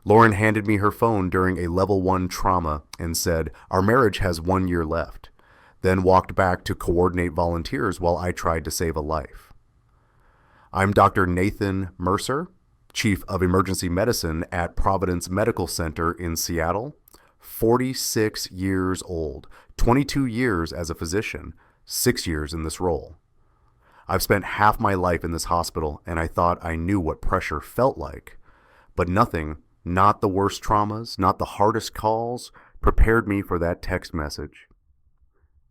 Lauren handed me her phone during a level 1 trauma and said, "Our marriage has 1 year left," then walked back to coordinate volunteers while I tried to save a life. I'm Dr. Nathan Mercer, Chief of Emergency Medicine at Providence Medical Center in Seattle, 46 years old, 22 years as a physician, 6 years in this role. I've spent half my life in this hospital, and I thought I knew what pressure felt like. But nothing, not the worst traumas, not the hardest calls, prepared me for that text message.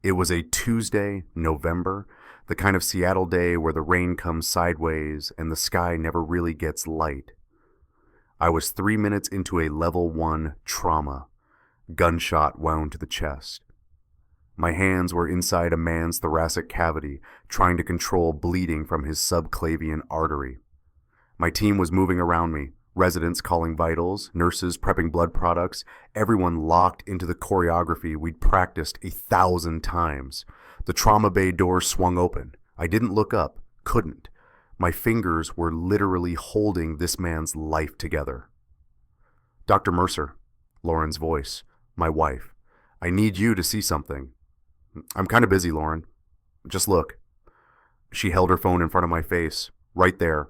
It was a Tuesday, November, the kind of Seattle day where the rain comes sideways and the sky never really gets light. I was 3 minutes into a level 1 trauma, gunshot wound to the chest. My hands were inside a man's thoracic cavity, trying to control bleeding from his subclavian artery. My team was moving around me, residents calling vitals, nurses prepping blood products, everyone locked into the choreography we'd practiced 1,000 times. The trauma bay doors swung open. I didn't look up, couldn't. My fingers were literally holding this man's life together. "Dr. Mercer," Lauren's voice, my wife, "I need you to see something." "I'm kind of busy, Lauren. Just look." She held her phone in front of my face, right there.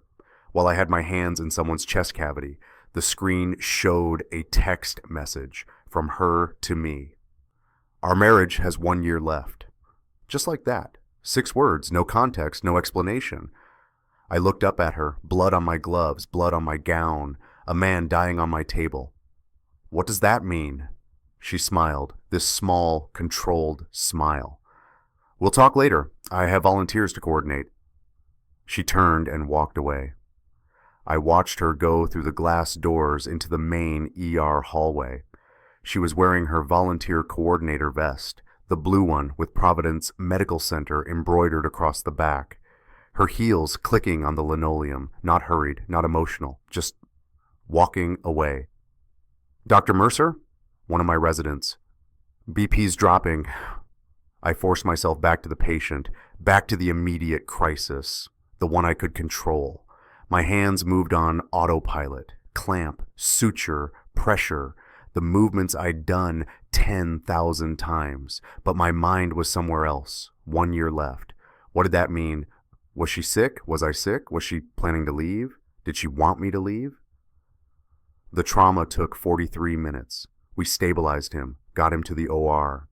While I had my hands in someone's chest cavity, the screen showed a text message from her to me. "Our marriage has 1 year left." Just like that. 6 words, no context, no explanation. I looked up at her, blood on my gloves, blood on my gown, a man dying on my table. "What does that mean?" She smiled, this small, controlled smile. "We'll talk later. I have volunteers to coordinate." She turned and walked away. I watched her go through the glass doors into the main ER hallway. She was wearing her volunteer coordinator vest, the blue one with Providence Medical Center embroidered across the back. Her heels clicking on the linoleum, not hurried, not emotional, just walking away. "Dr. Mercer?" One of my residents. "BP's dropping." I forced myself back to the patient, back to the immediate crisis, the one I could control. My hands moved on autopilot, clamp, suture, pressure, the movements I'd done 10,000 times, but my mind was somewhere else. 1 year left. What did that mean? Was she sick? Was I sick? Was she planning to leave? Did she want me to leave? The trauma took 43 minutes. We stabilized him, got him to the OR.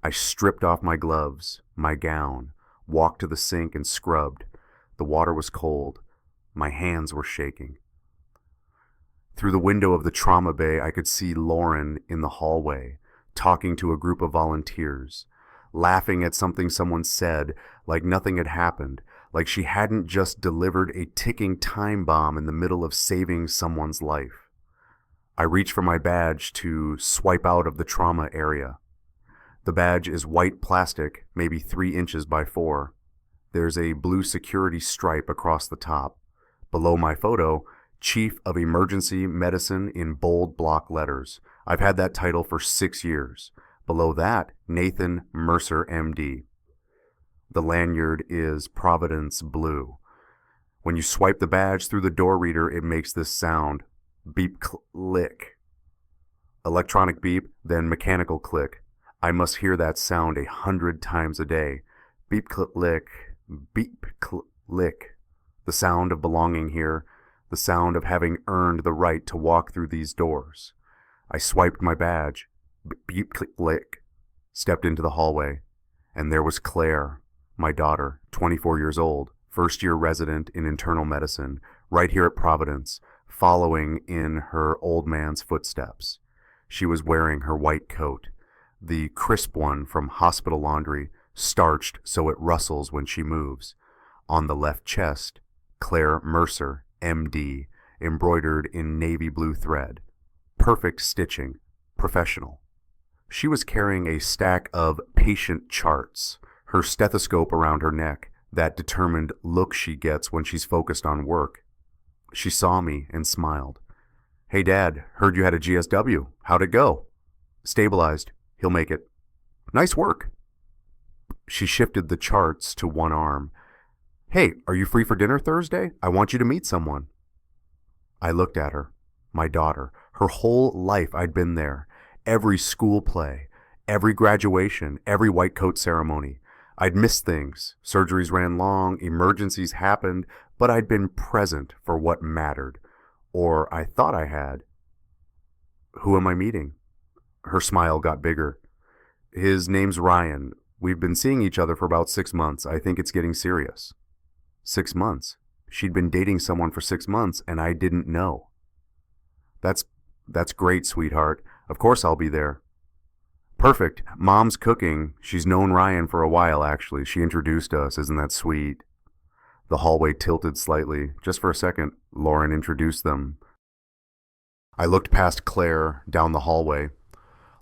I stripped off my gloves, my gown, walked to the sink and scrubbed. The water was cold. My hands were shaking. Through the window of the trauma bay, I could see Lauren in the hallway, talking to a group of volunteers, laughing at something someone said, like nothing had happened, like she hadn't just delivered a ticking time bomb in the middle of saving someone's life. I reach for my badge to swipe out of the trauma area. The badge is white plastic, maybe 3 inches by 4. There's a blue security stripe across the top. Below my photo, Chief of Emergency Medicine in bold block letters. I've had that title for 6 years. Below that, Nathan Mercer, MD. The lanyard is Providence Blue. When you swipe the badge through the door reader, it makes this sound. Beep click. Electronic beep, then mechanical click. I must hear that sound 100 times a day. Beep click, beep click. The sound of belonging here, the sound of having earned the right to walk through these doors. I swiped my badge. Beep click. Stepped into the hallway, and there was Claire, my daughter, 24 years old, first-year resident in internal medicine, right here at Providence, following in her old man's footsteps. She was wearing her white coat, the crisp one from hospital laundry, starched so it rustles when she moves. On the left chest, Claire Mercer, MD, embroidered in navy blue thread. Perfect stitching, professional. She was carrying a stack of patient charts, her stethoscope around her neck, that determined look she gets when she's focused on work. She saw me and smiled. "Hey, Dad, heard you had a GSW. How'd it go?" "Stabilized. He'll make it." "Nice work." She shifted the charts to one arm. "Hey, are you free for dinner Thursday? I want you to meet someone." I looked at her, my daughter, Her whole life I'd been there. Every school play, every graduation, every white coat ceremony. I'd missed things. Surgeries ran long, emergencies happened, but I'd been present for what mattered. Or I thought I had. Who am I meeting? Her smile got bigger. His name's Ryan. We've been seeing each other for about 6 months. I think it's getting serious. 6 months? She'd been dating someone for 6 months, and I didn't know. That's great, sweetheart. Of course I'll be there. Perfect. Mom's cooking. She's known Ryan for a while, actually. She introduced us. Isn't that sweet? The hallway tilted slightly. Just for a second, Lauren introduced them. I looked past Claire down the hallway.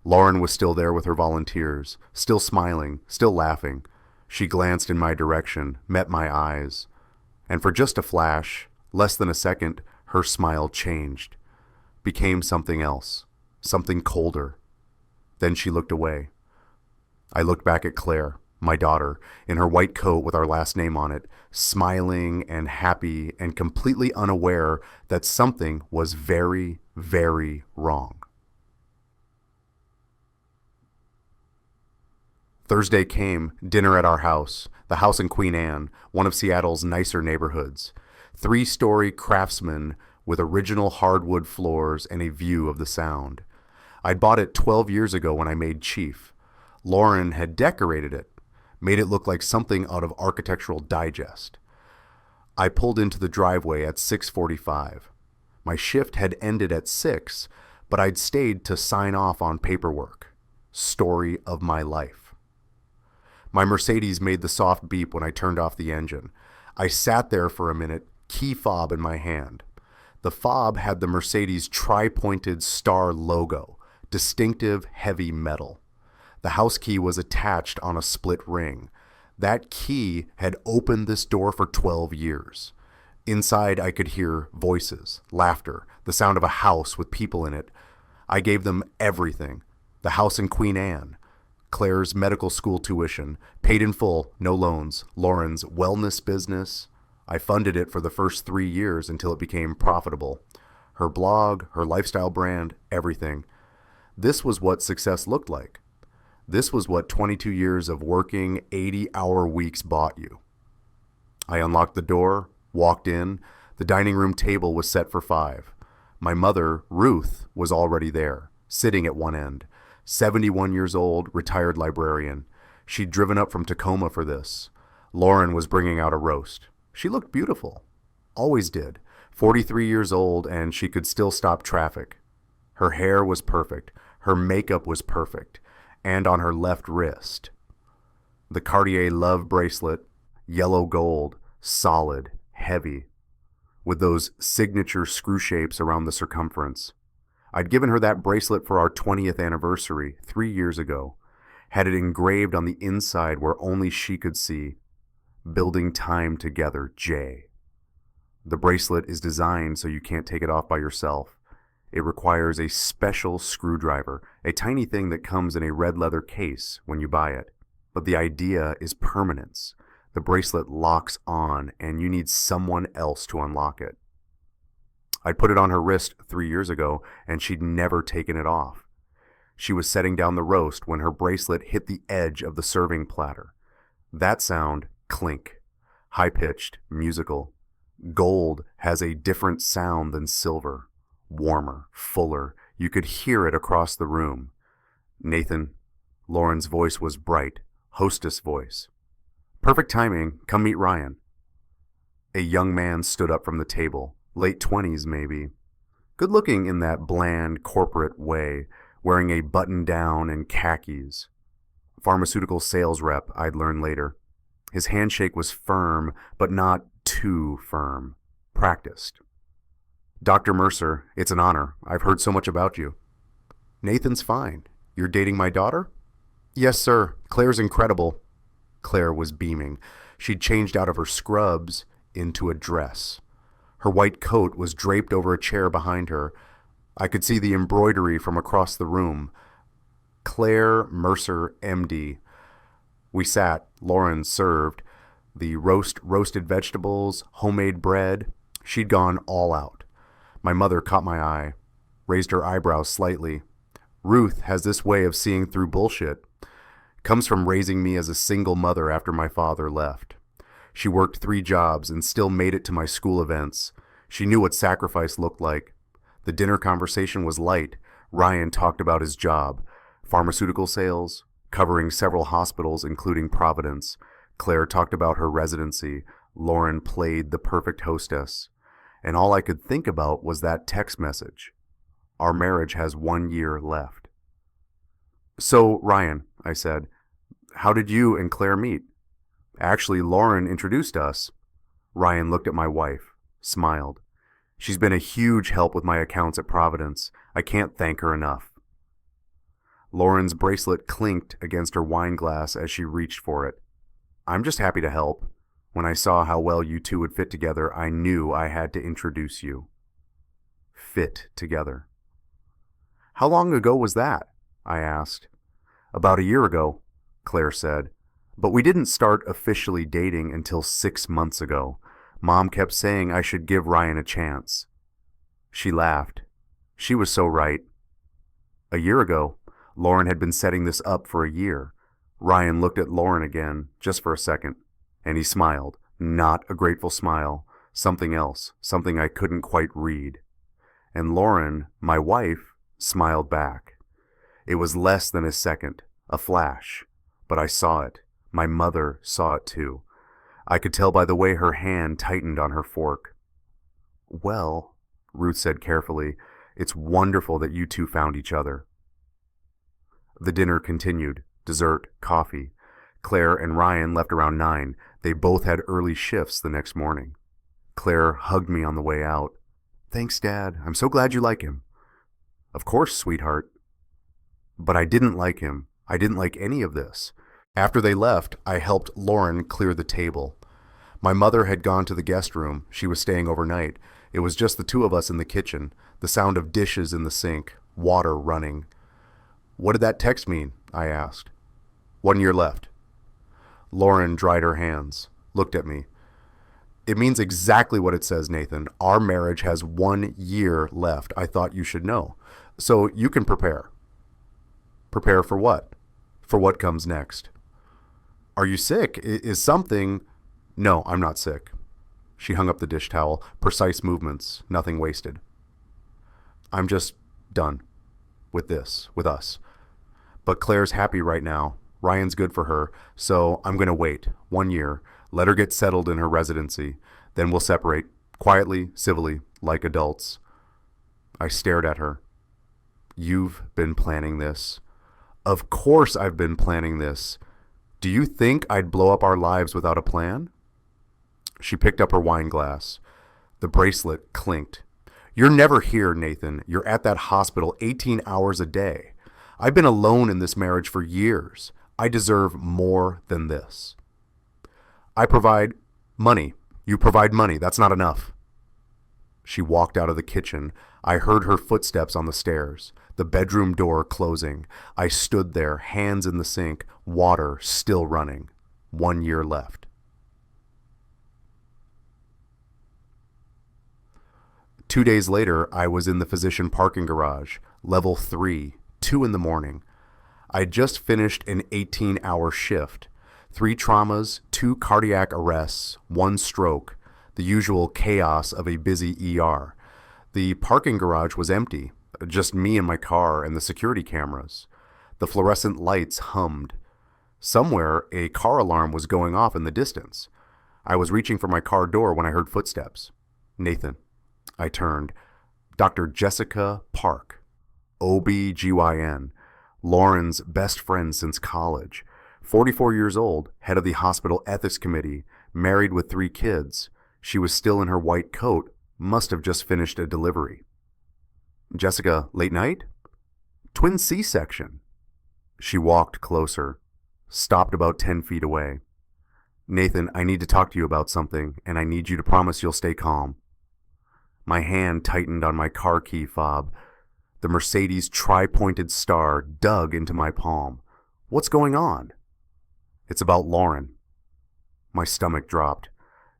Lauren was still there with her volunteers, still smiling, still laughing. She glanced in my direction, met my eyes. And for just a flash, less than a second, her smile changed, became something else, something colder. Then she looked away. I looked back at Claire, my daughter, in her white coat with our last name on it, smiling and happy and completely unaware that something was very, very wrong. Thursday came, dinner at our house, the house in Queen Anne, one of Seattle's nicer neighborhoods. 3-story craftsman with original hardwood floors and a view of the Sound. I'd bought it 12 years ago when I made Chief. Lauren had decorated it, made it look like something out of Architectural Digest. I pulled into the driveway at 6:45. My shift had ended at 6, but I'd stayed to sign off on paperwork. Story of my life. My Mercedes made the soft beep when I turned off the engine. I sat there for a minute, key fob in my hand. The fob had the Mercedes tri-pointed star logo, distinctive heavy metal. The house key was attached on a split ring. That key had opened this door for 12 years. Inside I could hear voices, laughter, the sound of a house with people in it. I gave them everything. The house in Queen Anne, Claire's medical school tuition, paid in full, no loans, Lauren's wellness business. I funded it for the first 3 years until it became profitable. Her blog, her lifestyle brand, everything. This was what success looked like. This was what 22 years of working 80-hour weeks bought you. I unlocked the door, walked in. The dining room table was set for 5. My mother, Ruth, was already there, sitting at one end. 71 years old, retired librarian. She'd driven up from Tacoma for this. Lauren was bringing out a roast. She looked beautiful. Always did. 43 years old, and she could still stop traffic. Her hair was perfect. Her makeup was perfect. And on her left wrist, the Cartier Love bracelet, yellow gold, solid, heavy, with those signature screw shapes around the circumference. I'd given her that bracelet for our 20th anniversary 3 years ago, had it engraved on the inside where only she could see, "Building time together, J." The bracelet is designed so you can't take it off by yourself. It requires a special screwdriver, a tiny thing that comes in a red leather case when you buy it. But the idea is permanence. The bracelet locks on, and you need someone else to unlock it. I put it on her wrist 3 years ago, and she'd never taken it off. She was setting down the roast when her bracelet hit the edge of the serving platter. That sound, clink. High-pitched, musical. Gold has a different sound than silver. Warmer, fuller. You could hear it across the room. "Nathan." Lauren's voice was bright, hostess voice. "Perfect timing. Come meet Ryan." A young man stood up from the table, late 20s maybe. Good looking in that bland corporate way, wearing a button-down and khakis. Pharmaceutical sales rep, I'd learn later. His handshake was firm, but not too firm. Practiced. "Dr. Mercer, it's an honor. I've heard so much about you." "Nathan's fine. You're dating my daughter?" "Yes, sir. Claire's incredible." Claire was beaming. She'd changed out of her scrubs into a dress. Her white coat was draped over a chair behind her. I could see the embroidery from across the room. Claire Mercer, MD. We sat. Lauren served. The roasted vegetables, homemade bread. She'd gone all out. My mother caught my eye. raised her eyebrows slightly. Ruth has this way of seeing through bullshit. Comes from raising me as a single mother after my father left. She worked 3 jobs and still made it to my school events. She knew what sacrifice looked like. The dinner conversation was light. Ryan talked about his job, pharmaceutical sales, covering several hospitals including Providence. Claire talked about her residency. Lauren played the perfect hostess. And all I could think about was that text message. Our marriage has 1 year left. So, Ryan, I said, how did you and Claire meet? Actually, Lauren introduced us. Ryan looked at my wife, smiled. She's been a huge help with my accounts at Providence. I can't thank her enough. Lauren's bracelet clinked against her wine glass as she reached for it. I'm just happy to help. When I saw how well you two would fit together, I knew I had to introduce you. Fit together. How long ago was that? I asked. About a year ago, Claire said. But we didn't start officially dating until 6 months ago. Mom kept saying I should give Ryan a chance. She laughed. She was so right. A year ago, Lauren had been setting this up for a year. Ryan looked at Lauren again, just for a second, and he smiled. Not a grateful smile. Something else, something I couldn't quite read. And Lauren, my wife, smiled back. It was less than a second, a flash, but I saw it. My mother saw it too. I could tell by the way her hand tightened on her fork. Well, Ruth said carefully, it's wonderful that you two found each other. The dinner continued. Dessert, coffee. Claire and Ryan left around 9. They both had early shifts the next morning. Claire hugged me on the way out. Thanks, Dad. I'm so glad you like him. Of course, sweetheart. But I didn't like him. I didn't like any of this. After they left, I helped Lauren clear the table. My mother had gone to the guest room. She was staying overnight. It was just the 2 of us in the kitchen, the sound of dishes in the sink, water running. What did that text mean? I asked. 1 year left. Lauren dried her hands, looked at me. It means exactly what it says, Nathan. Our marriage has 1 year left. I thought you should know. So you can prepare. Prepare for what? For what comes next. Are you sick? Is something... No, I'm not sick. She hung up the dish towel. Precise movements, nothing wasted. I'm just done with this, with us. But Claire's happy right now. Ryan's good for her, so I'm going to wait 1 year, let her get settled in her residency, then we'll separate, quietly, civilly, like adults. I stared at her. You've been planning this. Of course I've been planning this. Do you think I'd blow up our lives without a plan? She picked up her wine glass. The bracelet clinked. You're never here, Nathan. You're at that hospital 18 hours a day. I've been alone in this marriage for years. I deserve more than this. I provide money. You provide money. That's not enough. She walked out of the kitchen. I heard her footsteps on the stairs, the bedroom door closing. I stood there, hands in the sink, water still running. 1 year left. 2 days later, I was in the physician parking garage, level 3, 2 in the morning. I'd just finished an 18-hour shift. 3 traumas, 2 cardiac arrests, 1 stroke, the usual chaos of a busy ER. The parking garage was empty, just me and my car and the security cameras. The fluorescent lights hummed. Somewhere, a car alarm was going off in the distance. I was reaching for my car door when I heard footsteps. Nathan. I turned. Dr. Jessica Park, OB-GYN, Lauren's best friend since college. 44 years old, head of the hospital ethics committee, married with 3 kids. She was still in her white coat, must have just finished a delivery. Jessica, late night? Twin C-section. She walked closer, stopped about 10 feet away. Nathan, I need to talk to you about something, and I need you to promise you'll stay calm. My hand tightened on my car key fob. The Mercedes tri-pointed star dug into my palm. What's going on? It's about Lauren. My stomach dropped.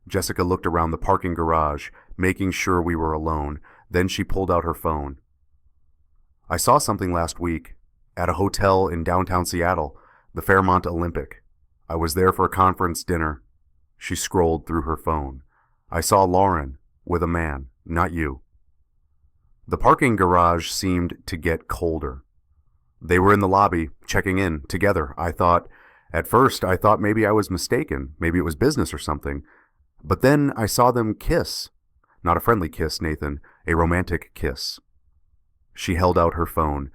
Jessica looked around the parking garage, making sure we were alone. Then she pulled out her phone. I saw something last week at a hotel in downtown Seattle, the Fairmont Olympic. I was there for a conference dinner. She scrolled through her phone. I saw Lauren with a man, not you. The parking garage seemed to get colder. They were in the lobby, checking in, together. At first, I thought maybe I was mistaken. Maybe it was business or something. But then I saw them kiss. Not a friendly kiss, Nathan. A romantic kiss. She held out her phone,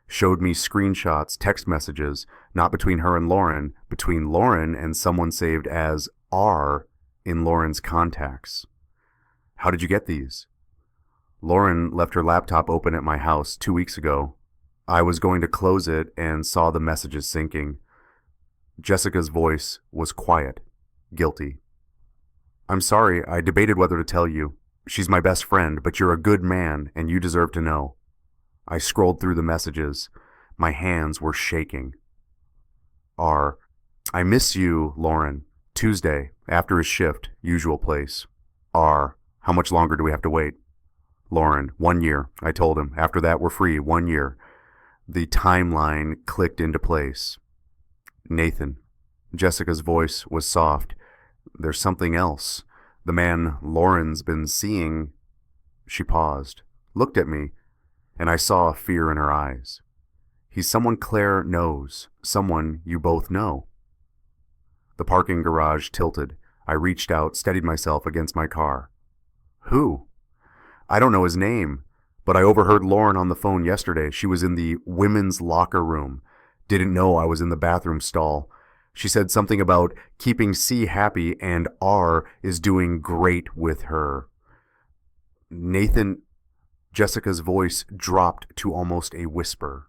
showed me screenshots, text messages, not between her and Lauren, between Lauren and someone saved as R in Lauren's contacts. How did you get these? Lauren left her laptop open at my house 2 weeks ago. I was going to close it and saw the messages syncing. Jessica's voice was quiet, guilty. I'm sorry, I debated whether to tell you. She's my best friend, but you're a good man and you deserve to know. I scrolled through the messages. My hands were shaking. R. I miss you, Lauren. Tuesday, after his shift, usual place. R. How much longer do we have to wait? Lauren, 1 year. I told him. After that, we're free. 1 year. The timeline clicked into place. Nathan. Jessica's voice was soft. There's something else. The man Lauren's been seeing. She paused, looked at me, and I saw fear in her eyes. He's someone Claire knows, someone you both know. The parking garage tilted. I reached out, steadied myself against my car. Who? I don't know his name, but I overheard Lauren on the phone yesterday. She was in the women's locker room. Didn't know I was in the bathroom stall. She said something about keeping C happy and R is doing great with her. Nathan, Jessica's voice dropped to almost a whisper.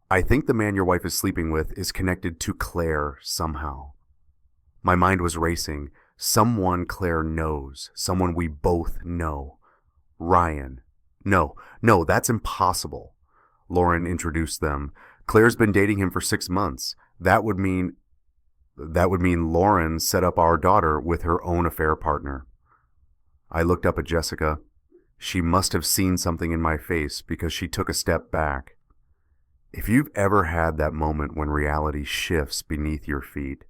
I think the man your wife is sleeping with is connected to Claire somehow. My mind was racing. Someone Claire knows. Someone we both know. Ryan. No, that's impossible. Lauren introduced them. Claire's been dating him for 6 months. That would mean Lauren set up our daughter with her own affair partner. I looked up at Jessica. She must have seen something in my face because she took a step back. If you've ever had that moment when reality shifts beneath your feet,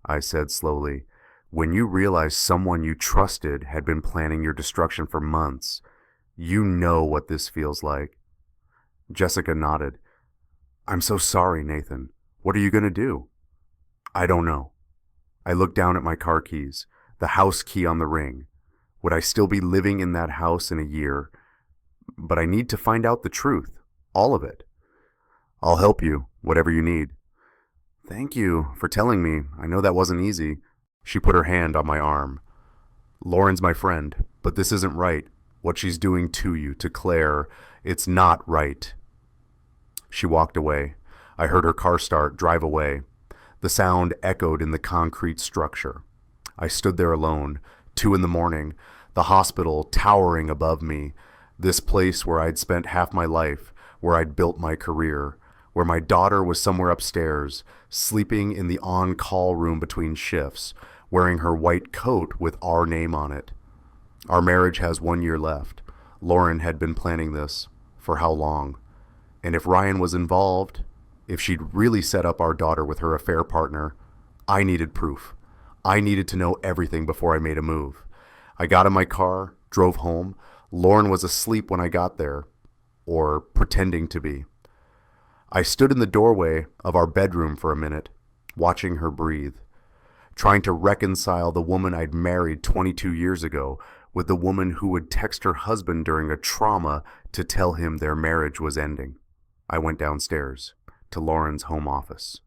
I said slowly, when you realize someone you trusted had been planning your destruction for months, you know what this feels like. Jessica nodded. I'm so sorry, Nathan. What are you going to do? I don't know. I looked down at my car keys, the house key on the ring. Would I still be living in that house in a year? But I need to find out the truth, all of it. I'll help you, whatever you need. Thank you for telling me. I know that wasn't easy. She put her hand on my arm. Lauren's my friend, but this isn't right. What she's doing to you, to Claire, it's not right. She walked away. I heard her car start, drive away. The sound echoed in the concrete structure. I stood there alone, 2 a.m, the hospital towering above me, this place where I'd spent half my life, where I'd built my career, where my daughter was somewhere upstairs, sleeping in the on-call room between shifts, wearing her white coat with our name on it. Our marriage has 1 year left. Lauren had been planning this. For how long? And if Ryan was involved, if she'd really set up our daughter with her affair partner, I needed proof. I needed to know everything before I made a move. I got in my car, drove home. Lauren was asleep when I got there, or pretending to be. I stood in the doorway of our bedroom for a minute, watching her breathe, trying to reconcile the woman I'd married 22 years ago with the woman who would text her husband during a trauma to tell him their marriage was ending. I went downstairs to Lauren's home office.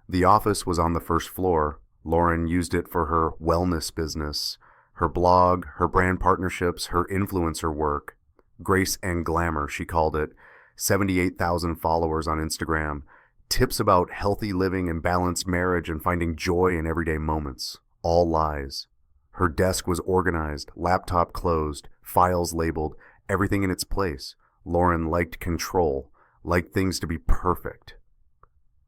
The office was on the first floor. Lauren used it for her wellness business, her blog, her brand partnerships, her influencer work. Grace and Glamour, she called it. 78,000 followers on Instagram. Tips about healthy living and balanced marriage and finding joy in everyday moments. All lies. Her desk was organized, laptop closed, files labeled, everything in its place. Lauren liked control, liked things to be perfect.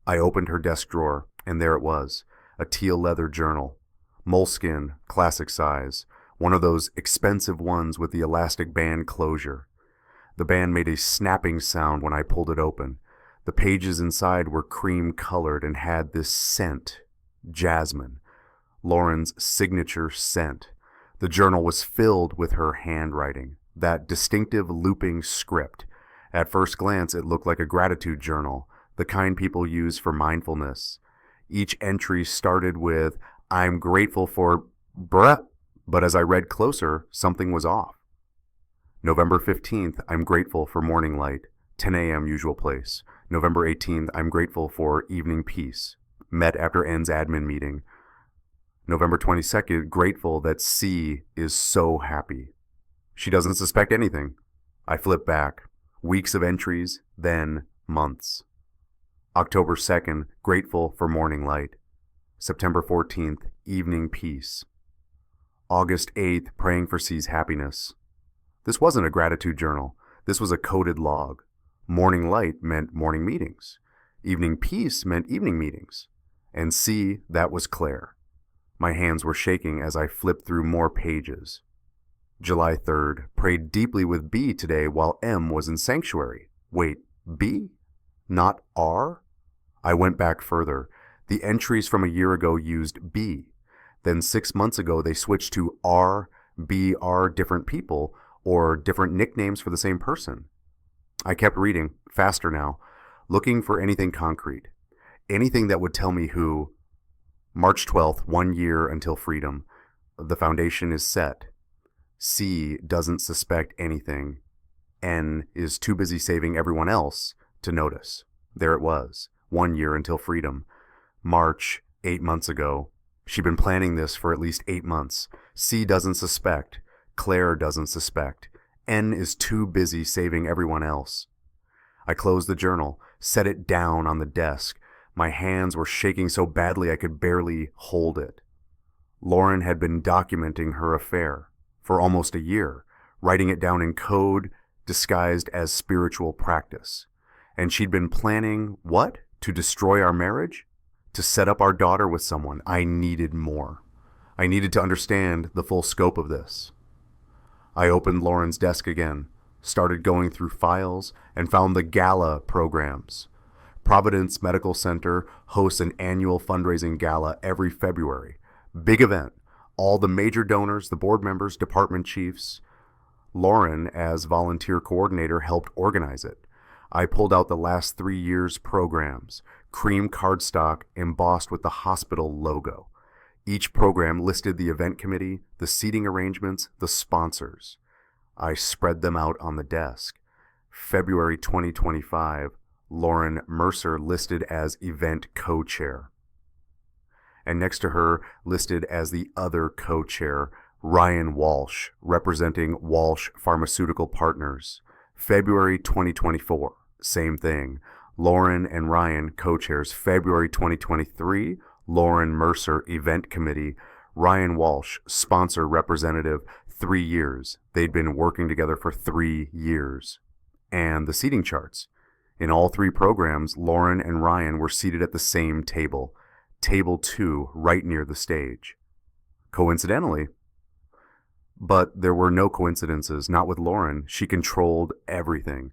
I opened her desk drawer, and there it was, a teal leather journal. Moleskin, classic size, one of those expensive ones with the elastic band closure. The band made a snapping sound when I pulled it open. The pages inside were cream-colored and had this scent, jasmine, Lauren's signature scent. The journal was filled with her handwriting, that distinctive looping script. At first glance, it looked like a gratitude journal, the kind people use for mindfulness. Each entry started with, "I'm grateful for bruh," but as I read closer, something was off. November 15th, I'm grateful for morning light, 10 a.m. usual place. November 18th, I'm grateful for evening peace, met after N's admin meeting. November 22nd, grateful that C is so happy. She doesn't suspect anything. I flip back. Weeks of entries, then months. October 2nd, grateful for morning light. September 14th, evening peace. August 8th, praying for C's happiness. This wasn't a gratitude journal. This was a coded log. Morning light meant morning meetings. Evening peace meant evening meetings. And C, that was Claire. My hands were shaking as I flipped through more pages. July 3rd, prayed deeply with B today while M was in sanctuary. Wait, B? Not R? I went back further. The entries from a year ago used B. Then 6 months ago they switched to R, B are different people, or different nicknames for the same person. I kept reading, faster now, looking for anything concrete. Anything that would tell me who. March 12th, 1 year until freedom. The foundation is set. C doesn't suspect anything. N is too busy saving everyone else to notice. There it was, 1 year until freedom. March, 8 months ago. She'd been planning this for at least 8 months. C doesn't suspect. Claire doesn't suspect. N is too busy saving everyone else. I closed the journal, set it down on the desk. My hands were shaking so badly I could barely hold it. Lauren had been documenting her affair for almost a year, writing it down in code disguised as spiritual practice. And she'd been planning, what? To destroy our marriage? To set up our daughter with someone. I needed more. I needed to understand the full scope of this. I opened Lauren's desk again, started going through files, and found the gala programs. Providence Medical Center hosts an annual fundraising gala every February. Big event. All the major donors, the board members, department chiefs. Lauren, as volunteer coordinator, helped organize it. I pulled out the last 3 years' programs, cream cardstock embossed with the hospital logo. Each program listed the event committee, the seating arrangements, the sponsors. I spread them out on the desk. February 2025, Lauren Mercer listed as event co-chair. And next to her, listed as the other co-chair, Ryan Walsh, representing Walsh Pharmaceutical Partners. February 2024, same thing. Lauren and Ryan co-chairs. February 2023, Lauren Mercer, Event Committee. Ryan Walsh, sponsor representative, 3 years. They'd been working together for 3 years. And the seating charts. In all 3 programs, Lauren and Ryan were seated at the same table. Table 2, right near the stage. Coincidentally. But there were no coincidences, not with Lauren. She controlled everything.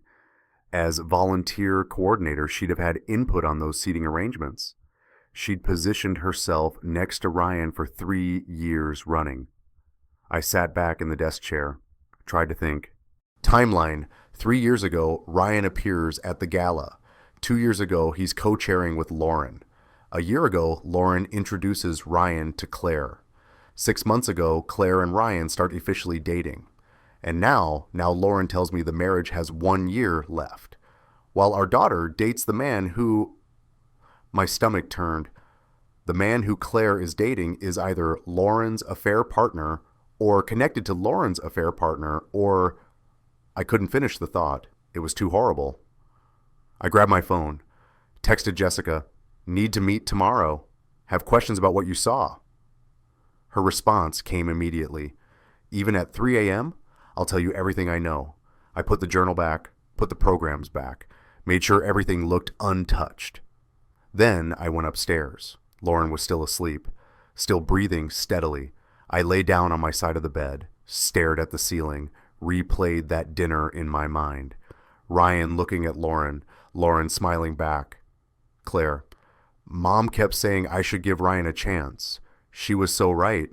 As volunteer coordinator, she'd have had input on those seating arrangements. She'd positioned herself next to Ryan for 3 years running. I sat back in the desk chair, tried to think. Timeline. 3 years ago, Ryan appears at the gala. 2 years ago, he's co-chairing with Lauren. A year ago, Lauren introduces Ryan to Claire. 6 months ago, Claire and Ryan start officially dating. And now Lauren tells me the marriage has 1 year left, while our daughter dates the man who... My stomach turned. The man who Claire is dating is either Lauren's affair partner or connected to Lauren's affair partner, or... I couldn't finish the thought. It was too horrible. I grabbed my phone, texted Jessica, "Need to meet tomorrow. Have questions about what you saw." Her response came immediately. "Even at 3 a.m., I'll tell you everything I know." I put the journal back, put the programs back, made sure everything looked untouched. Then I went upstairs. Lauren was still asleep, still breathing steadily. I lay down on my side of the bed, stared at the ceiling, replayed that dinner in my mind. Ryan looking at Lauren, Lauren smiling back. Claire, Mom kept saying I should give Ryan a chance. She was so right.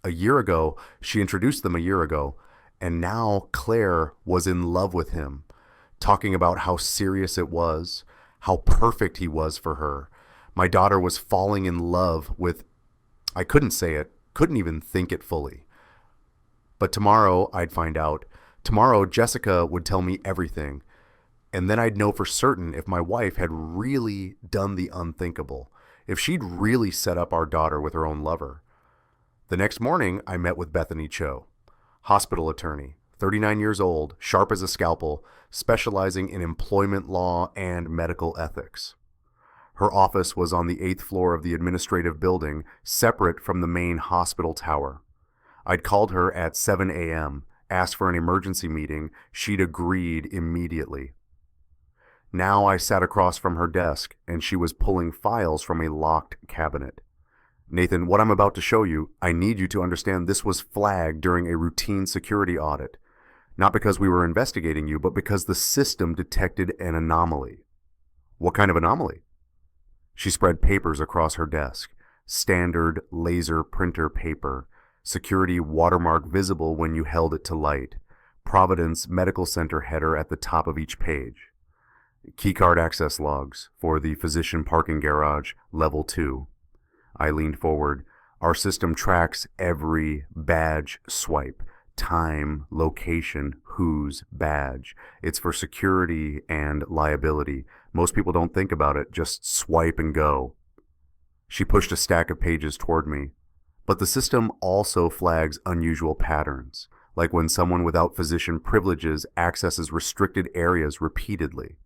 A year ago, she introduced them a year ago, and now Claire was in love with him, talking about how serious it was, how perfect he was for her. My daughter was falling in love with... I couldn't say it, couldn't even think it fully. But tomorrow I'd find out. Tomorrow Jessica would tell me everything. And then I'd know for certain if my wife had really done the unthinkable, if she'd really set up our daughter with her own lover. The next morning, I met with Bethany Cho, hospital attorney, 39 years old, sharp as a scalpel, specializing in employment law and medical ethics. Her office was on the 8th floor of the administrative building, separate from the main hospital tower. I'd called her at 7 a.m., asked for an emergency meeting. She'd agreed immediately. Now I sat across from her desk, and she was pulling files from a locked cabinet. Nathan, what I'm about to show you, I need you to understand this was flagged during a routine security audit. Not because we were investigating you, but because the system detected an anomaly. What kind of anomaly? She spread papers across her desk. Standard laser printer paper. Security watermark visible when you held it to light. Providence Medical Center header at the top of each page. Keycard access logs for the physician parking garage, level 2. I leaned forward. Our system tracks every badge swipe. Time, location, whose badge. It's for security and liability. Most people don't think about it, just swipe and go. She pushed a stack of pages toward me. But the system also flags unusual patterns, like when someone without physician privileges accesses restricted areas repeatedly.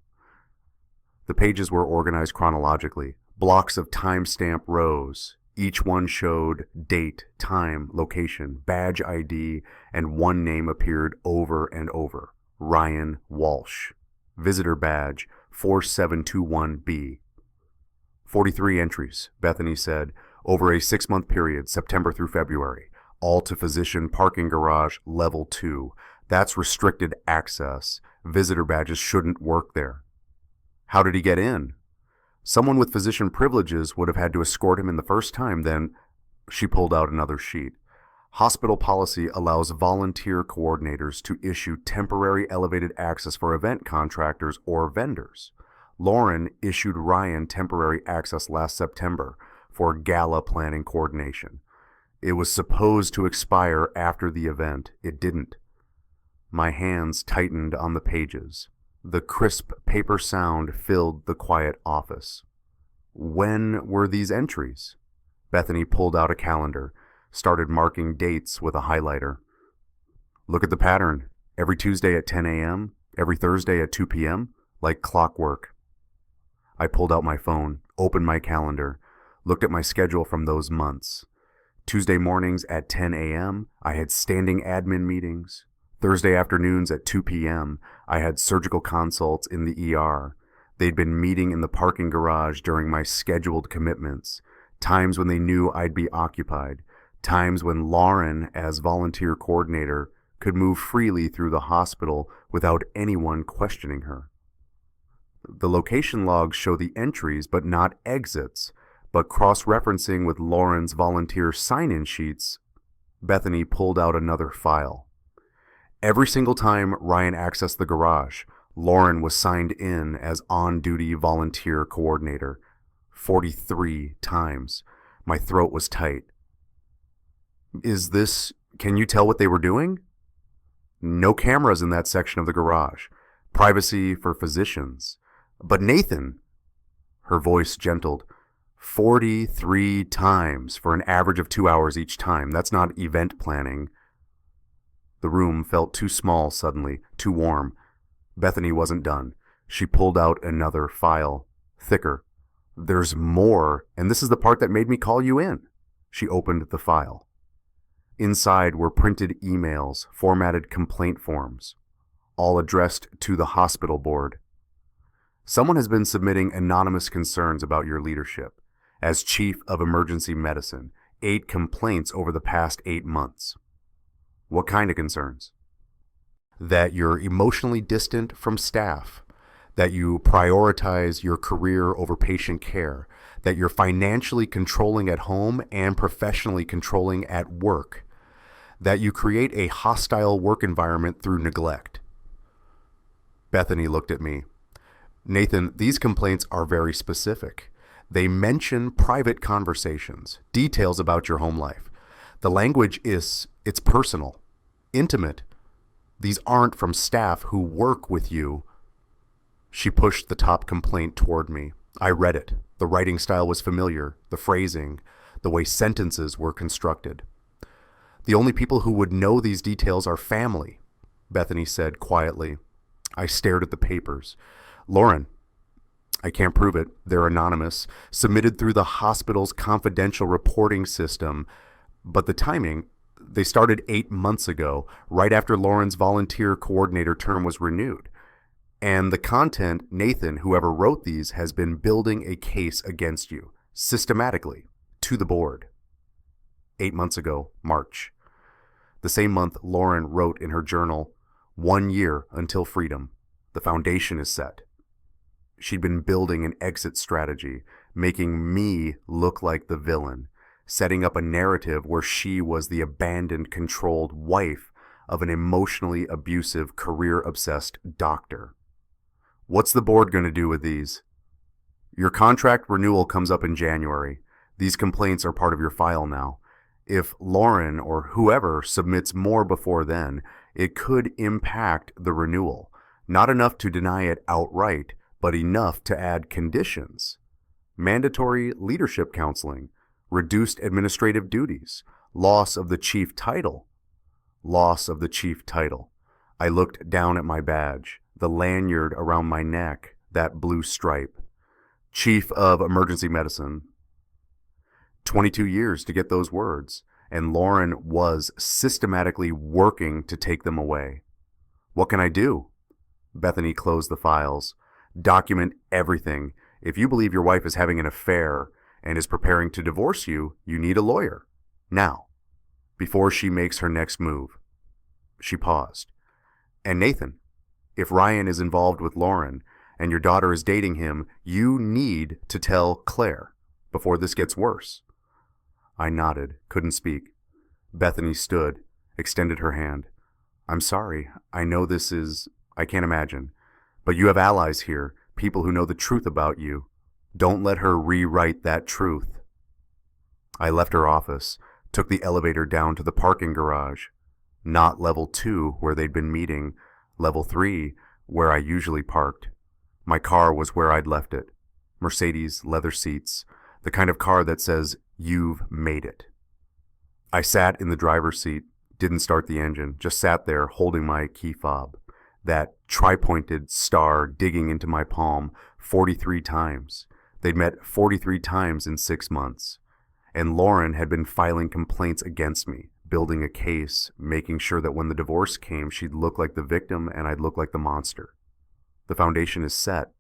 The pages were organized chronologically, blocks of timestamp rows. Each one showed date, time, location, badge ID, and one name appeared over and over. Ryan Walsh. Visitor badge 4721B. 43 entries, Bethany said, over a 6-month period, September through February. All to physician parking garage, level 2. That's restricted access. Visitor badges shouldn't work there. How did he get in? Someone with physician privileges would have had to escort him in the first time, then she pulled out another sheet. Hospital policy allows volunteer coordinators to issue temporary elevated access for event contractors or vendors. Lauren issued Ryan temporary access last September for gala planning coordination. It was supposed to expire after the event. It didn't. My hands tightened on the pages. The crisp paper sound filled the quiet office. When were these entries? Bethany pulled out a calendar, started marking dates with a highlighter. Look at the pattern. Every Tuesday at 10 a.m., every Thursday at 2 p.m., like clockwork. I pulled out my phone, opened my calendar, looked at my schedule from those months. Tuesday mornings at 10 a.m., I had standing admin meetings. Thursday afternoons at 2 p.m., I had surgical consults in the ER. They'd been meeting in the parking garage during my scheduled commitments, times when they knew I'd be occupied, times when Lauren, as volunteer coordinator, could move freely through the hospital without anyone questioning her. The location logs show the entries but not exits, but cross-referencing with Lauren's volunteer sign-in sheets, Bethany pulled out another file. Every single time Ryan accessed the garage, Lauren was signed in as on-duty volunteer coordinator. 43 times. My throat was tight. Can you tell what they were doing? No cameras in that section of the garage. Privacy for physicians. But Nathan, her voice gentled, 43 times for an average of 2 hours each time. That's not event planning. The room felt too small suddenly, too warm. Bethany wasn't done. She pulled out another file, thicker. There's more, and this is the part that made me call you in. She opened the file. Inside were printed emails, formatted complaint forms, all addressed to the hospital board. Someone has been submitting anonymous concerns about your leadership. As chief of emergency medicine, 8 complaints over the past 8 months. What kind of concerns? That you're emotionally distant from staff, that you prioritize your career over patient care, that you're financially controlling at home and professionally controlling at work, that you create a hostile work environment through neglect. Bethany looked at me. Nathan, these complaints are very specific. They mention private conversations, details about your home life. The language it's personal, intimate. These aren't from staff who work with you. She pushed the top complaint toward me. I read it. The writing style was familiar, the phrasing, the way sentences were constructed. The only people who would know these details are family, Bethany said quietly. I stared at the papers. Lauren, I can't prove it. They're anonymous, submitted through the hospital's confidential reporting system. But the timing, they started 8 months ago, right after Lauren's volunteer coordinator term was renewed. And the content, Nathan, whoever wrote these, has been building a case against you, systematically, to the board. 8 months ago, March. The same month, Lauren wrote in her journal, 1 year until freedom. The foundation is set. She'd been building an exit strategy, making me look like the villain, setting up a narrative where she was the abandoned, controlled wife of an emotionally abusive, career-obsessed doctor. What's the board going to do with these? Your contract renewal comes up in January. These complaints are part of your file now. If Lauren or whoever submits more before then, it could impact the renewal. Not enough to deny it outright, but enough to add conditions. Mandatory leadership counseling, reduced administrative duties, loss of the chief title. Loss of the chief title. I looked down at my badge, the lanyard around my neck, that blue stripe. Chief of Emergency Medicine. 22 years to get those words, and Lauren was systematically working to take them away. What can I do? Bethany closed the files. Document everything. If you believe your wife is having an affair and is preparing to divorce you, you need a lawyer. Now, before she makes her next move. She paused. And Nathan, if Ryan is involved with Lauren and your daughter is dating him, you need to tell Claire before this gets worse. I nodded, couldn't speak. Bethany stood, extended her hand. I'm sorry. I know I can't imagine. But you have allies here, people who know the truth about you. Don't let her rewrite that truth. I left her office, took the elevator down to the parking garage. Not level 2 where they'd been meeting, level 3 where I usually parked. My car was where I'd left it. Mercedes, leather seats, the kind of car that says, "You've made it." I sat in the driver's seat, didn't start the engine, just sat there holding my key fob. That tri-pointed star digging into my palm 43 times. They'd met 43 times in 6 months. And Lauren had been filing complaints against me, building a case, making sure that when the divorce came, she'd look like the victim and I'd look like the monster. The foundation is set.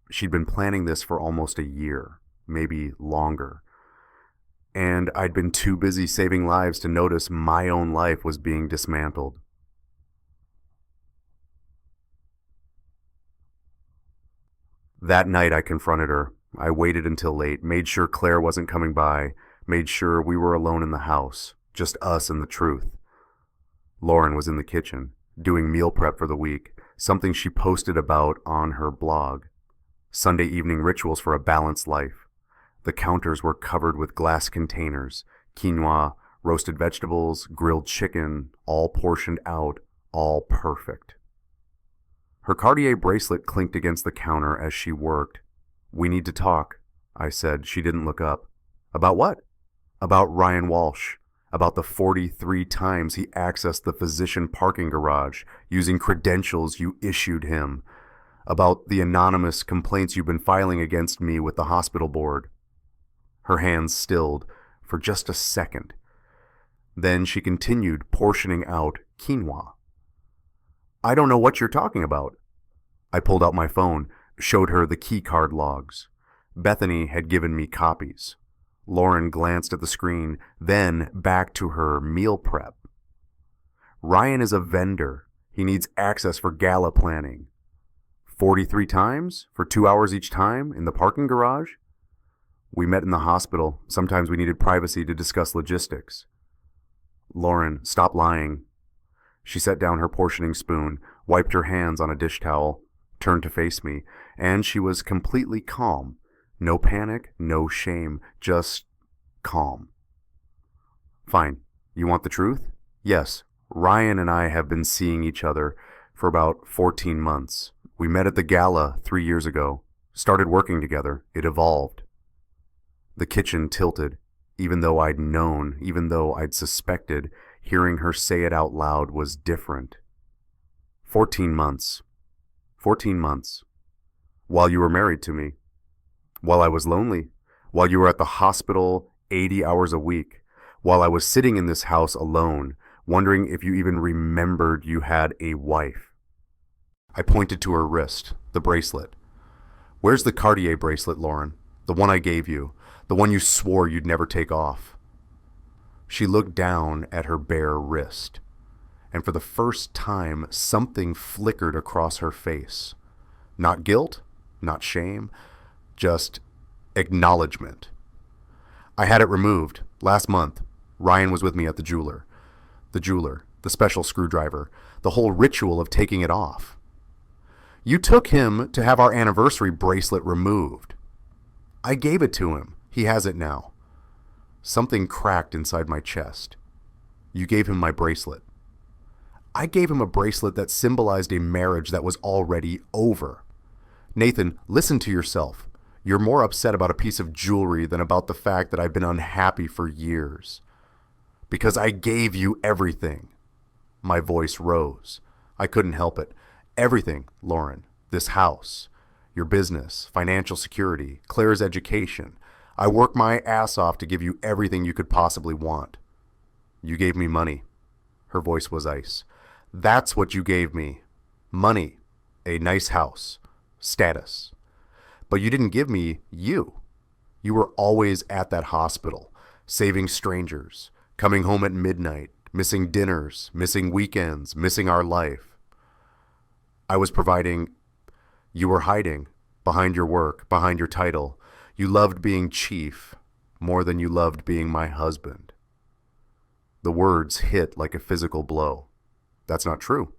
She'd been planning this for almost a year, maybe longer. And I'd been too busy saving lives to notice my own life was being dismantled. That night I confronted her. I waited until late, made sure Claire wasn't coming by, made sure we were alone in the house, just us and the truth. Lauren was in the kitchen, doing meal prep for the week, something she posted about on her blog. Sunday evening rituals for a balanced life. The counters were covered with glass containers, quinoa, roasted vegetables, grilled chicken, all portioned out, all perfect. Her Cartier bracelet clinked against the counter as she worked. "We need to talk," I said. She didn't look up. "About what?" "About Ryan Walsh. About the 43 times he accessed the physician parking garage using credentials you issued him. About the anonymous complaints you've been filing against me with the hospital board." Her hands stilled for just a second. Then she continued portioning out quinoa. "I don't know what you're talking about." I pulled out my phone, showed her the key card logs. Bethany had given me copies. Lauren glanced at the screen, then back to her meal prep. Ryan is a vendor. He needs access for gala planning. 43 times for 2 hours each time in the parking garage? We met in the hospital. Sometimes we needed privacy to discuss logistics. Lauren, stop lying. She set down her portioning spoon, wiped her hands on a dish towel, turned to face me, and she was completely calm. No panic, no shame, just calm. Fine. You want the truth? Yes. Ryan and I have been seeing each other for about 14 months. We met at the gala 3 years ago. Started working together. It evolved. The kitchen tilted. Even though I'd known, even though I'd suspected, hearing her say it out loud was different. 14 months. 14 months. While you were married to me. While I was lonely. While you were at the hospital 80 hours a week. While I was sitting in this house alone, wondering if you even remembered you had a wife. I pointed to her wrist, the bracelet. Where's the Cartier bracelet, Lauren? The one I gave you. The one you swore you'd never take off. She looked down at her bare wrist, and for the first time, something flickered across her face. Not guilt, not shame, just acknowledgement. I had it removed last month. Ryan was with me at the jeweler. The special screwdriver, the whole ritual of taking it off. You took him to have our anniversary bracelet removed. I gave it to him. He has it now. Something cracked inside my chest. You gave him my bracelet. I gave him a bracelet that symbolized a marriage that was already over. Nathan, listen to yourself. You're more upset about a piece of jewelry than about the fact that I've been unhappy for years. Because I gave you everything. My voice rose. I couldn't help it. Everything, Lauren. This house. Your business. Financial security. Claire's education. I worked my ass off to give you everything you could possibly want. You gave me money. Her voice was ice. That's what you gave me. Money. A nice house. Status. But you didn't give me you. You were always at that hospital, saving strangers, coming home at midnight, missing dinners, missing weekends, missing our life. I was providing. You were hiding, behind your work, behind your title. You loved being chief more than you loved being my husband. The words hit like a physical blow. That's not true.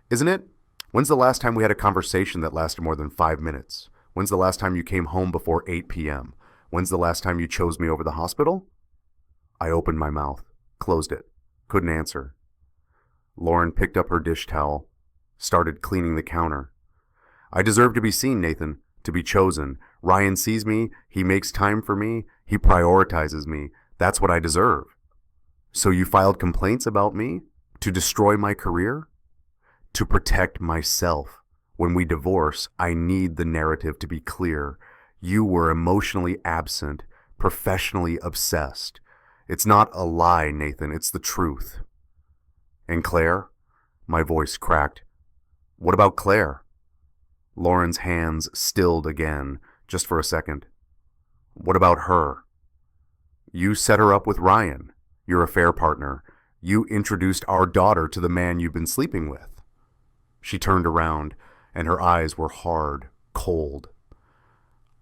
Isn't it? When's the last time we had a conversation that lasted more than 5 minutes? When's the last time you came home before 8 p.m.? When's the last time you chose me over the hospital? I opened my mouth, closed it, couldn't answer. Lauren picked up her dish towel, started cleaning the counter. I deserve to be seen, Nathan, to be chosen. Ryan sees me, he makes time for me, he prioritizes me. That's what I deserve. So you filed complaints about me? To destroy my career? To protect myself. When we divorce, I need the narrative to be clear. You were emotionally absent, professionally obsessed. It's not a lie, Nathan, it's the truth. And Claire? My voice cracked. What about Claire? Lauren's hands stilled again, just for a second. What about her? You set her up with Ryan, your affair partner. You introduced our daughter to the man you've been sleeping with. She turned around, and her eyes were hard, cold.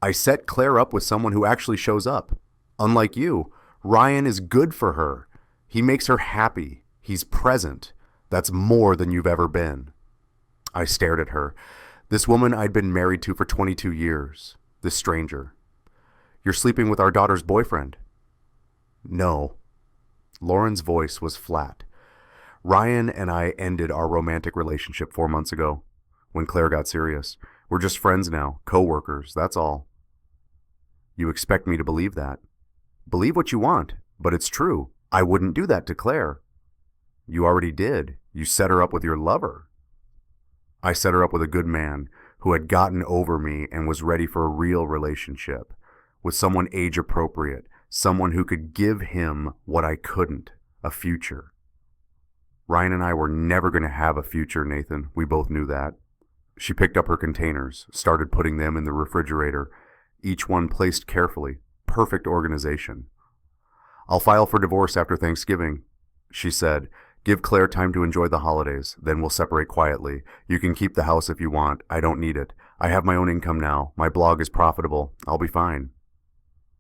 I set Claire up with someone who actually shows up. Unlike you, Ryan is good for her. He makes her happy. He's present. That's more than you've ever been. I stared at her. This woman I'd been married to for 22 years. This stranger. You're sleeping with our daughter's boyfriend. No. Lauren's voice was flat. Ryan and I ended our romantic relationship 4 months ago, when Claire got serious. We're just friends now, co-workers, that's all. You expect me to believe that? Believe what you want, but it's true. I wouldn't do that to Claire. You already did. You set her up with your lover. I set her up with a good man who had gotten over me and was ready for a real relationship, with someone age appropriate, someone who could give him what I couldn't, a future. Ryan and I were never going to have a future, Nathan. We both knew that. She picked up her containers, started putting them in the refrigerator, each one placed carefully, perfect organization. I'll file for divorce after Thanksgiving, she said. Give Claire time to enjoy the holidays, then we'll separate quietly. You can keep the house if you want. I don't need it. I have my own income now. My blog is profitable. I'll be fine.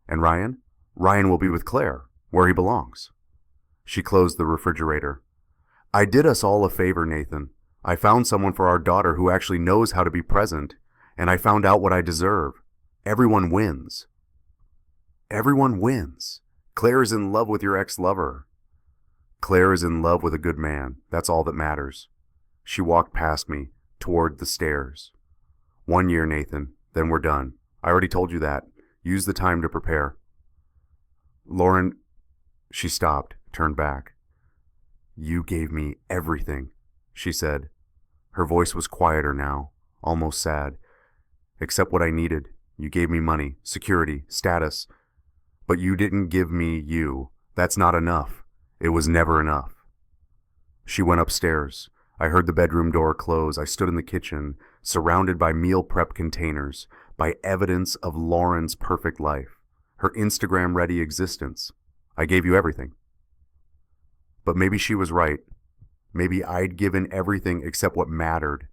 And Ryan? Ryan will be with Claire, where he belongs. She closed the refrigerator. I did us all a favor, Nathan. I found someone for our daughter who actually knows how to be present, and I found out what I deserve. Everyone wins. Everyone wins. Claire is in love with your ex-lover. Claire is in love with a good man. That's all that matters. She walked past me, toward the stairs. 1 year, Nathan. Then we're done. I already told you that. Use the time to prepare. Lauren, she stopped, turned back. You gave me everything, she said. Her voice was quieter now, almost sad. Except what I needed. You gave me money, security, status. But you didn't give me you. That's not enough. It was never enough. She went upstairs. I heard the bedroom door close. I stood in the kitchen, surrounded by meal prep containers, by evidence of Lauren's perfect life, her Instagram-ready existence. I gave you everything. But maybe she was right. Maybe I'd given everything except what mattered.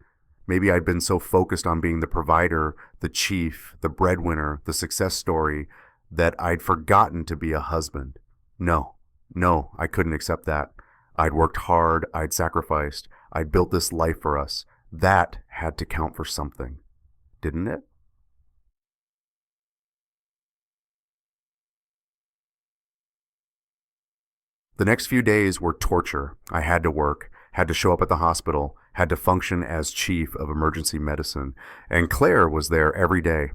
Maybe I'd been so focused on being the provider, the chief, the breadwinner, the success story, that I'd forgotten to be a husband. No, I couldn't accept that. I'd worked hard, I'd sacrificed, I'd built this life for us. That had to count for something, didn't it? The next few days were torture. I had to work, had to show up at the hospital, had to function as chief of emergency medicine, and Claire was there every day,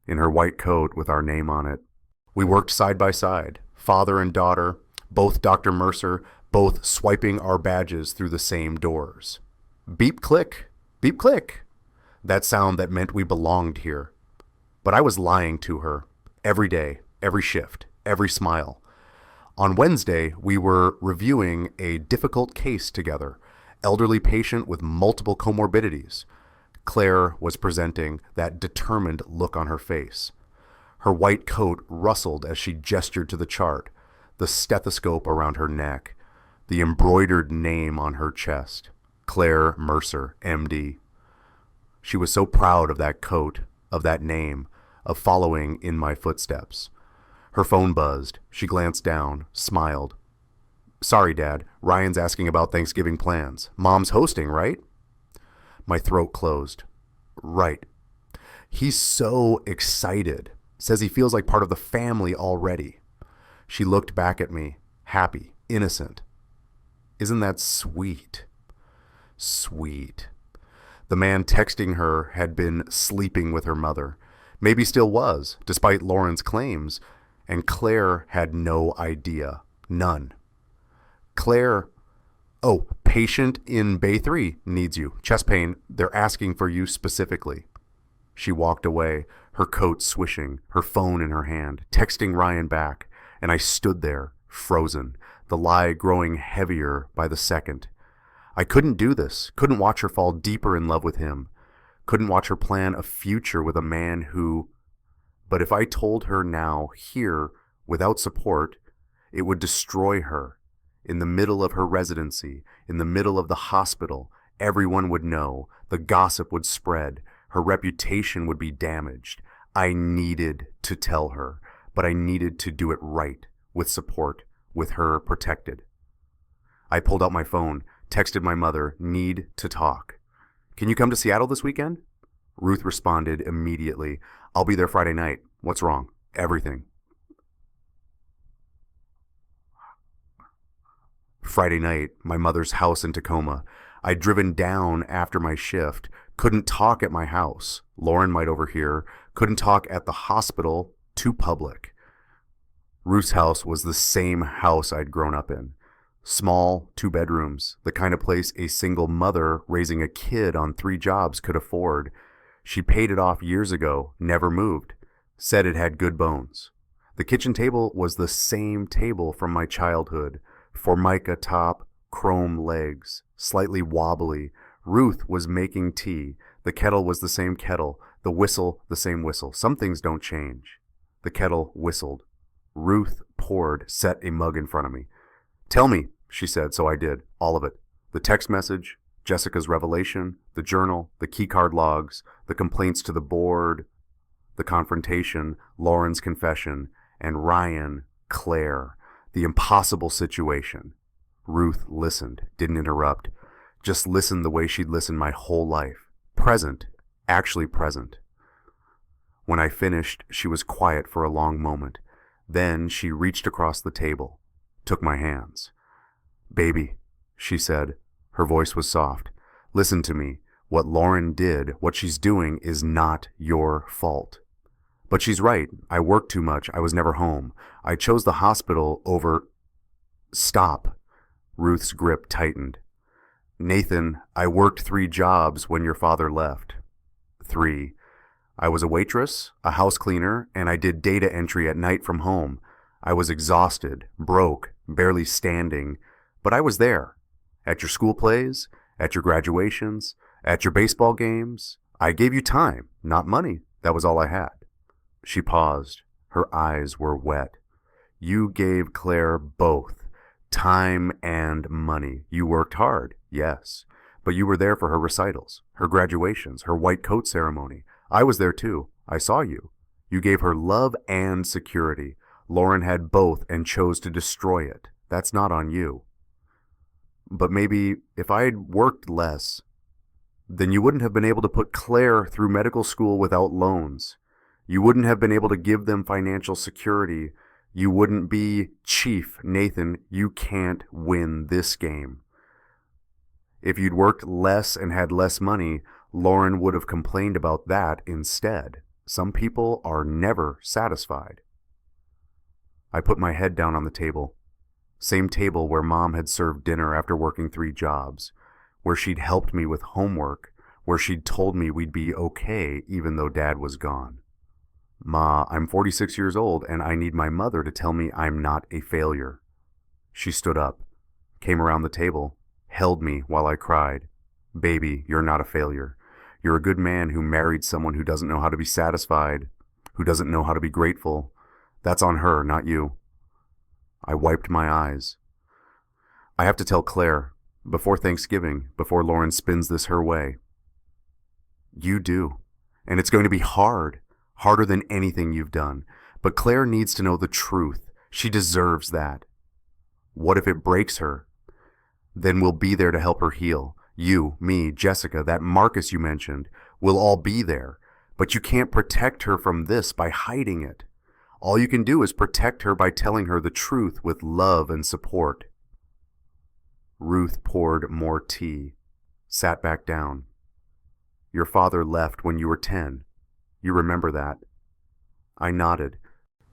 in her white coat with our name on it. We worked side by side, father and daughter, both Dr. Mercer, both swiping our badges through the same doors. Beep click, beep click. That sound that meant we belonged here. But I was lying to her, every day, every shift, every smile. On Wednesday, we were reviewing a difficult case together, elderly patient with multiple comorbidities. Claire was presenting, that determined look on her face. Her white coat rustled as she gestured to the chart, the stethoscope around her neck, the embroidered name on her chest, Claire Mercer, MD. She was so proud of that coat, of that name, of following in my footsteps. Her phone buzzed. She glanced down, smiled. Sorry, Dad. Ryan's asking about Thanksgiving plans. Mom's hosting, right? My throat closed. Right. He's so excited. Says he feels like part of the family already. She looked back at me, happy, innocent. Isn't that sweet? Sweet. The man texting her had been sleeping with her mother. Maybe still was, despite Lauren's claims. And Claire had no idea. None. Claire, oh, patient in Bay 3 needs you. Chest pain, they're asking for you specifically. She walked away, her coat swishing, her phone in her hand, texting Ryan back, and I stood there, frozen, the lie growing heavier by the second. I couldn't do this, couldn't watch her fall deeper in love with him, couldn't watch her plan a future with a man who... But if I told her now, here, without support, it would destroy her. In the middle of her residency, in the middle of the hospital, everyone would know, the gossip would spread, her reputation would be damaged. I needed to tell her, but I needed to do it right, with support, with her protected. I pulled out my phone, texted my mother, need to talk. Can you come to Seattle this weekend? Ruth responded immediately. I'll be there Friday night. What's wrong? Everything. Friday night, my mother's house in Tacoma. I'd driven down after my shift, couldn't talk at my house. Lauren might overhear, couldn't talk at the hospital, too public. Ruth's house was the same house I'd grown up in. Small, 2 bedrooms, the kind of place a single mother raising a kid on 3 jobs could afford. She paid it off years ago, never moved, said it had good bones. The kitchen table was the same table from my childhood, formica top, chrome legs, slightly wobbly. Ruth was making tea. The kettle was the same kettle, the whistle the same whistle. Some things don't change. The kettle whistled. Ruth poured, set a mug in front of me. "Tell me," she said, so I did. All of it. The text message, Jessica's revelation, the journal, the keycard logs, the complaints to the board, the confrontation, Lauren's confession, and Ryan, Claire, the impossible situation. Ruth listened, didn't interrupt, just listened the way she'd listened my whole life. Present, actually present. When I finished, she was quiet for a long moment. Then she reached across the table, took my hands. "Baby," she said. Her voice was soft. "Listen to me. What Lauren did, what she's doing, is not your fault. But she's right. I worked too much. I was never home. I chose the hospital over—" "Stop." Ruth's grip tightened. "Nathan, I worked 3 jobs when your father left." 3. I was a waitress, a house cleaner, and I did data entry at night from home. I was exhausted, broke, barely standing, but I was there. At your school plays, at your graduations, at your baseball games. I gave you time, not money. That was all I had." She paused. Her eyes were wet. "You gave Claire both, time and money. You worked hard, yes, but you were there for her recitals, her graduations, her white coat ceremony. I was there too. I saw you. You gave her love and security. Lauren had both and chose to destroy it. That's not on you. But maybe if I had worked less, then you wouldn't have been able to put Claire through medical school without loans. You wouldn't have been able to give them financial security. You wouldn't be Chief Nathan. You can't win this game. If you'd worked less and had less money, Lauren would have complained about that instead. Some people are never satisfied." I put my head down on the table. Same table where Mom had served dinner after working 3 jobs, where she'd helped me with homework, where she'd told me we'd be okay even though Dad was gone. "Ma, I'm 46 years old and I need my mother to tell me I'm not a failure." She stood up, came around the table, held me while I cried. "Baby, you're not a failure. You're a good man who married someone who doesn't know how to be satisfied, who doesn't know how to be grateful. That's on her, not you." I wiped my eyes. "I have to tell Claire, before Thanksgiving, before Lauren spins this her way." "You do. And it's going to be hard, harder than anything you've done. But Claire needs to know the truth. She deserves that. What if it breaks her? Then we'll be there to help her heal. You, me, Jessica, that Marcus you mentioned, we'll all be there. But you can't protect her from this by hiding it. All you can do is protect her by telling her the truth with love and support." Ruth poured more tea, sat back down. "Your father left when you were 10. You remember that?" I nodded.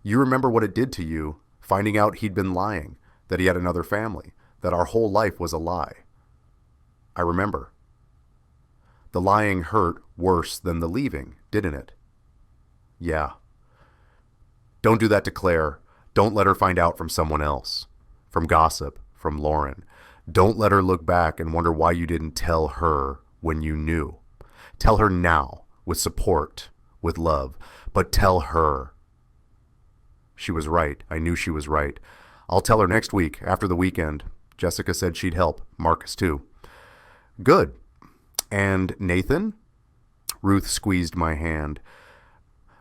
"You remember what it did to you, finding out he'd been lying, that he had another family, that our whole life was a lie?" "I remember." "The lying hurt worse than the leaving, didn't it?" "Yeah." "Don't do that to Claire. Don't let her find out from someone else. From gossip, from Lauren. Don't let her look back and wonder why you didn't tell her when you knew. Tell her now, with support, with love, but tell her." She was right. I knew she was right. "I'll tell her next week, after the weekend. Jessica said she'd help. Marcus, too." "Good. And Nathan?" Ruth squeezed my hand.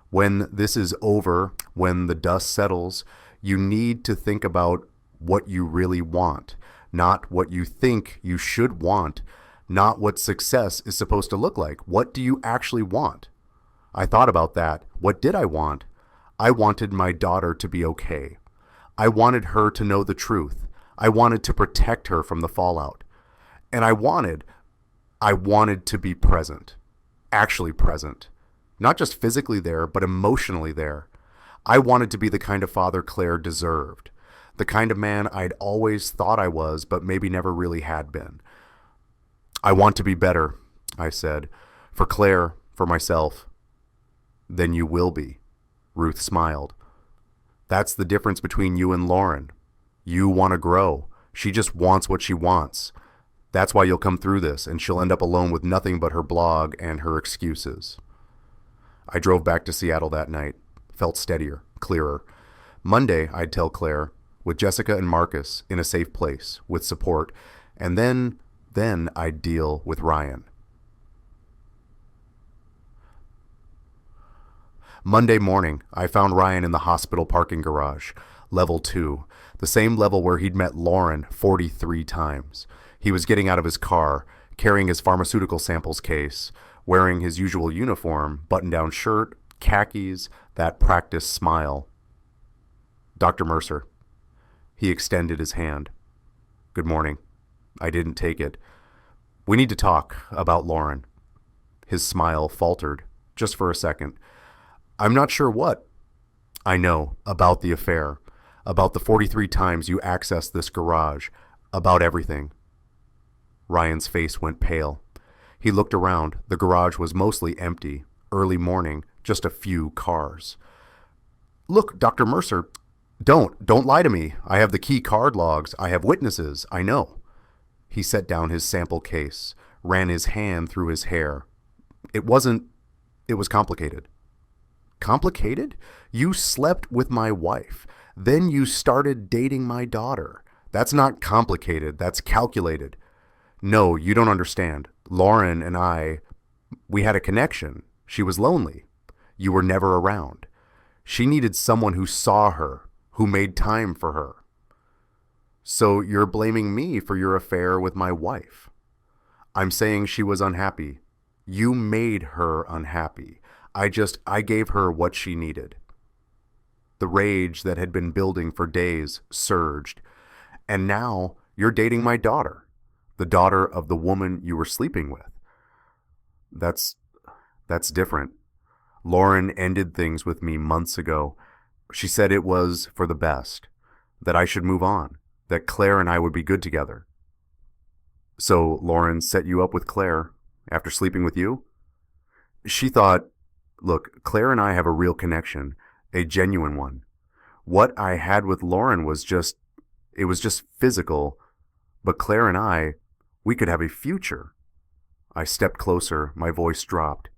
"When this is over, when the dust settles, you need to think about what you really want, not what you think you should want, not what success is supposed to look like. What do you actually want?" I thought about that. What did I want? I wanted my daughter to be okay. I wanted her to know the truth. I wanted to protect her from the fallout. And I wanted to be present, actually present. Not just physically there, but emotionally there. I wanted to be the kind of father Claire deserved. The kind of man I'd always thought I was, but maybe never really had been. "I want to be better," I said. "For Claire, for myself." "Then you will be." Ruth smiled. "That's the difference between you and Lauren. You want to grow. She just wants what she wants. That's why you'll come through this, and she'll end up alone with nothing but her blog and her excuses." I drove back to Seattle that night. felt steadier, clearer. Monday, I'd tell Claire, with Jessica and Marcus in a safe place, with support, and then I'd deal with Ryan. Monday morning, I found Ryan in the hospital parking garage, level 2, the same level where he'd met Lauren 43 times. He was getting out of his car, carrying his pharmaceutical samples case, wearing his usual uniform, button-down shirt, khakis, that practice smile. Dr. Mercer. He extended his hand. Good morning. I didn't take it. We need to talk about Lauren. His smile faltered, just for a second. I'm not sure what. I know, about the affair, about the 43 times you accessed this garage, about everything. Ryan's face went pale. He looked around. The garage was mostly empty. Early morning, just a few cars. Look, Dr. Mercer, don't lie to me. I have the key card logs. I have witnesses. I know. He set down his sample case, ran his hand through his hair. It was complicated. Complicated? You slept with my wife. Then you started dating my daughter. That's not complicated. That's calculated. No, you don't understand. Lauren and I, we had a connection. She was lonely. You were never around. She needed someone who saw her, who made time for her. So you're blaming me for your affair with my wife. I'm saying she was unhappy. You made her unhappy. I gave her what she needed. The rage that had been building for days surged. And now you're dating my daughter, the daughter of the woman you were sleeping with. That's different. Lauren ended things with me months ago. She said it was for the best, that I should move on, that Claire and I would be good together. So Lauren set you up with Claire after sleeping with you? She thought, look, Claire and I have a real connection, a genuine one. What I had with Lauren was just physical, but Claire and I, we could have a future. I stepped closer, my voice dropped.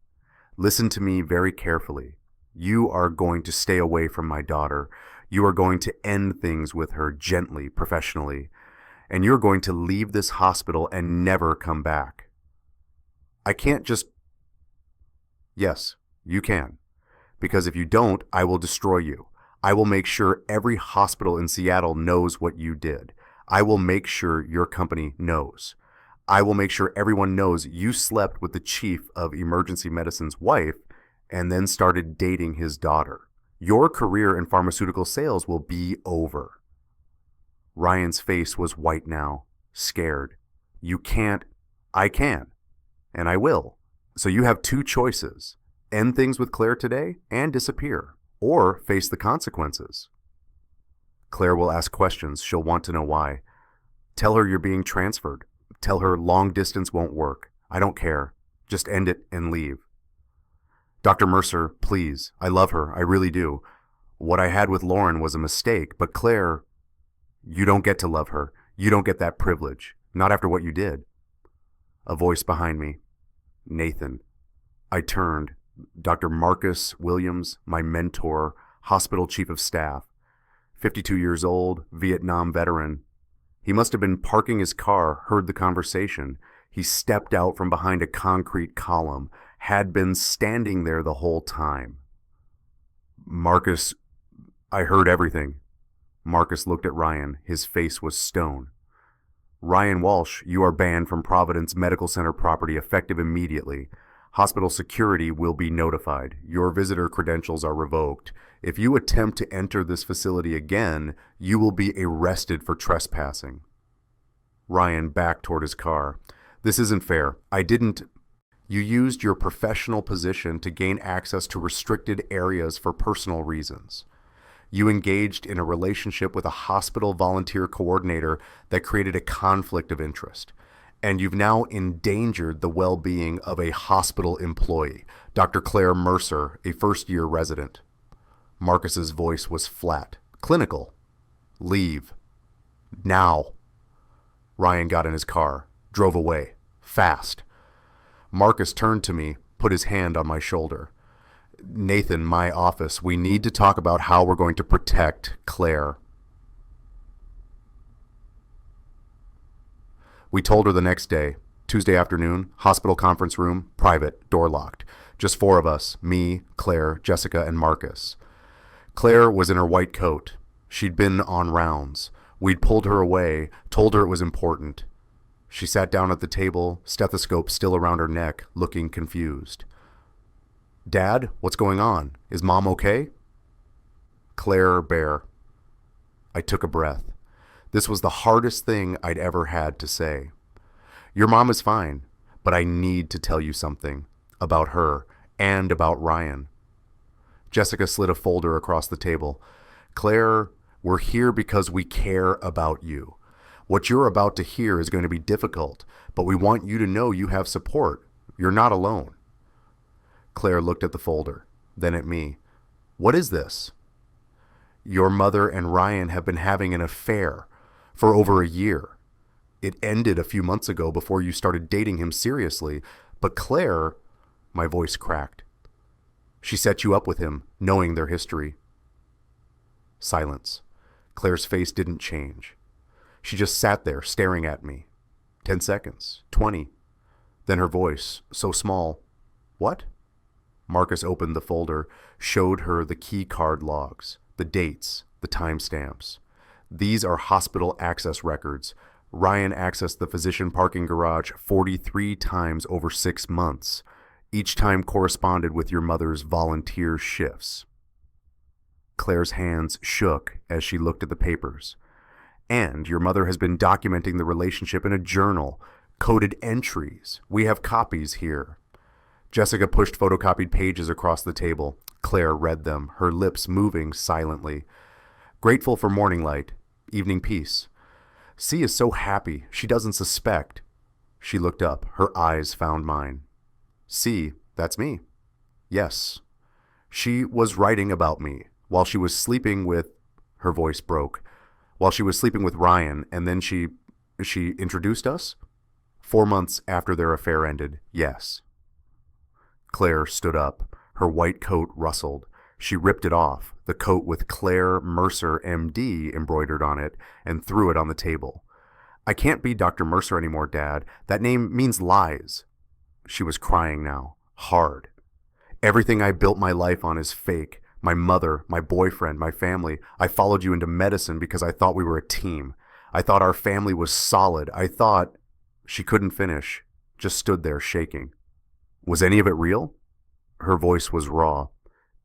Listen to me very carefully. You are going to stay away from my daughter. You are going to end things with her gently, professionally. And you're going to leave this hospital and never come back. I can't just... Yes, you can. Because if you don't, I will destroy you. I will make sure every hospital in Seattle knows what you did. I will make sure your company knows. I will make sure everyone knows you slept with the chief of emergency medicine's wife and then started dating his daughter. Your career in pharmaceutical sales will be over. Ryan's face was white now, scared. You can't. I can. And I will. So you have two choices. End things with Claire today and disappear, or face the consequences. Claire will ask questions. She'll want to know why. Tell her you're being transferred. Tell her long distance won't work. I don't care. Just end it and leave. Dr. Mercer, please. I love her. I really do. What I had with Lauren was a mistake, but Claire, you don't get to love her. You don't get that privilege. Not after what you did. A voice behind me. Nathan. I turned. Dr. Marcus Williams, my mentor, hospital chief of staff. 52 years old, Vietnam veteran. He must have been parking his car, heard the conversation. He stepped out from behind a concrete column, had been standing there the whole time. Marcus, I heard everything. Marcus looked at Ryan. His face was stone. Ryan Walsh, you are banned from Providence Medical Center property effective immediately. Hospital security will be notified. Your visitor credentials are revoked. If you attempt to enter this facility again, you will be arrested for trespassing. Ryan backed toward his car. This isn't fair. You used your professional position to gain access to restricted areas for personal reasons. You engaged in a relationship with a hospital volunteer coordinator that created a conflict of interest. And you've now endangered the well-being of a hospital employee, Dr. Claire Mercer, a first-year resident. Marcus's voice was flat, clinical. Leave. Now. Ryan got in his car, drove away, fast. Marcus turned to me, put his hand on my shoulder. Nathan, my office. We need to talk about how we're going to protect Claire. We told her the next day, Tuesday afternoon, hospital conference room, private, door locked. Just 4 of us, me, Claire, Jessica, and Marcus. Claire was in her white coat. She'd been on rounds. We'd pulled her away, told her it was important. She sat down at the table, stethoscope still around her neck, looking confused. Dad, what's going on? Is Mom okay? Claire Bear. I took a breath. This was the hardest thing I'd ever had to say. Your mom is fine, but I need to tell you something about her and about Ryan. Jessica slid a folder across the table. Claire, we're here because we care about you. What you're about to hear is going to be difficult, but we want you to know you have support. You're not alone. Claire looked at the folder, then at me. What is this? Your mother and Ryan have been having an affair for over a year. It ended a few months ago before you started dating him seriously, but Claire, my voice cracked. She set you up with him, knowing their history. Silence. Claire's face didn't change. She just sat there staring at me. 10 seconds, 20. Then her voice, so small. What? Marcus opened the folder, showed her the key card logs, the dates, the timestamps. These are hospital access records. Ryan accessed the physician parking garage 43 times over 6 months. Each time corresponded with your mother's volunteer shifts. Claire's hands shook as she looked at the papers. And your mother has been documenting the relationship in a journal, coded entries. We have copies here. Jessica pushed photocopied pages across the table. Claire read them, her lips moving silently. Grateful for morning light, evening peace. C is so happy, she doesn't suspect. She looked up, her eyes found mine. C, that's me. Yes. She was writing about me while she was sleeping with, her voice broke, while she was sleeping with Ryan, and then she introduced us? 4 months after their affair ended, yes. Claire stood up. Her white coat rustled. She ripped it off, the coat with Claire Mercer, M.D. embroidered on it, and threw it on the table. I can't be Dr. Mercer anymore, Dad. That name means lies. She was crying now, hard. Everything I built my life on is fake. My mother, my boyfriend, my family. I followed you into medicine because I thought we were a team. I thought our family was solid. I thought... She couldn't finish, just stood there shaking. Was any of it real? Her voice was raw.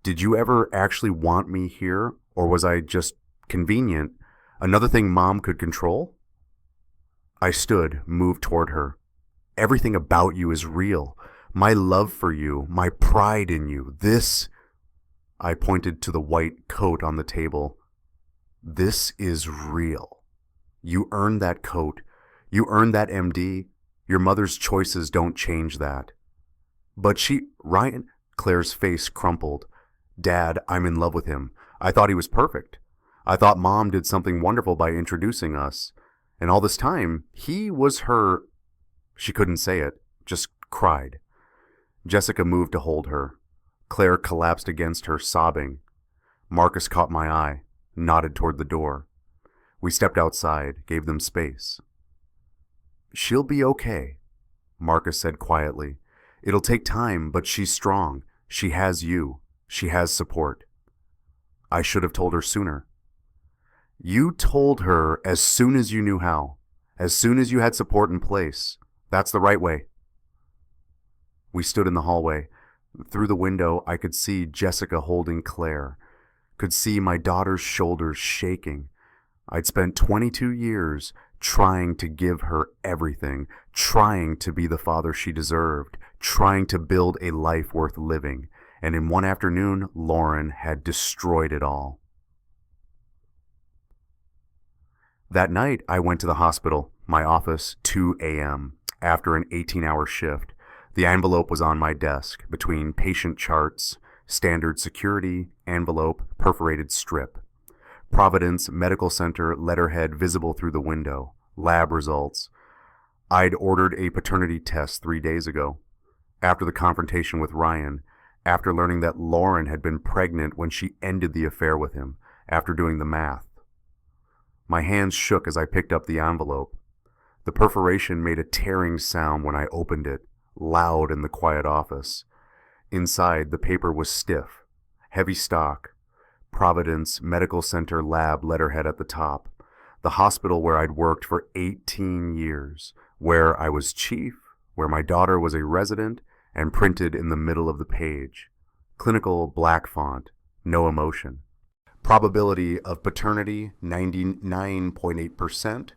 Did you ever actually want me here, or was I just convenient? Another thing Mom could control? I stood, moved toward her. Everything about you is real. My love for you, my pride in you, this... I pointed to the white coat on the table. This is real. You earned that coat. You earned that MD. Your mother's choices don't change that. But Ryan, Claire's face crumpled. Dad, I'm in love with him. I thought he was perfect. I thought Mom did something wonderful by introducing us. And all this time, he was her... She couldn't say it, just cried. Jessica moved to hold her. Claire collapsed against her, sobbing. Marcus caught my eye, nodded toward the door. We stepped outside, gave them space. She'll be okay, Marcus said quietly. It'll take time, but she's strong. She has you. She has support. I should have told her sooner. You told her as soon as you knew how, as soon as you had support in place. That's the right way. We stood in the hallway. Through the window, I could see Jessica holding Claire, could see my daughter's shoulders shaking. I'd spent 22 years trying to give her everything, trying to be the father she deserved, trying to build a life worth living, and in one afternoon, Lauren had destroyed it all. That night, I went to the hospital, my office, 2 a.m., after an 18-hour shift. The envelope was on my desk, between patient charts, standard security, envelope, perforated strip. Providence Medical Center letterhead visible through the window. Lab results. I'd ordered a paternity test 3 days ago, after the confrontation with Ryan, after learning that Lauren had been pregnant when she ended the affair with him after doing the math. My hands shook as I picked up the envelope. The perforation made a tearing sound when I opened it, loud in the quiet office. Inside, the paper was stiff, heavy stock, Providence Medical Center Lab letterhead at the top, the hospital where I'd worked for 18 years, where I was chief, where my daughter was a resident, and printed in the middle of the page. Clinical black font, no emotion. Probability of paternity, 99.8%.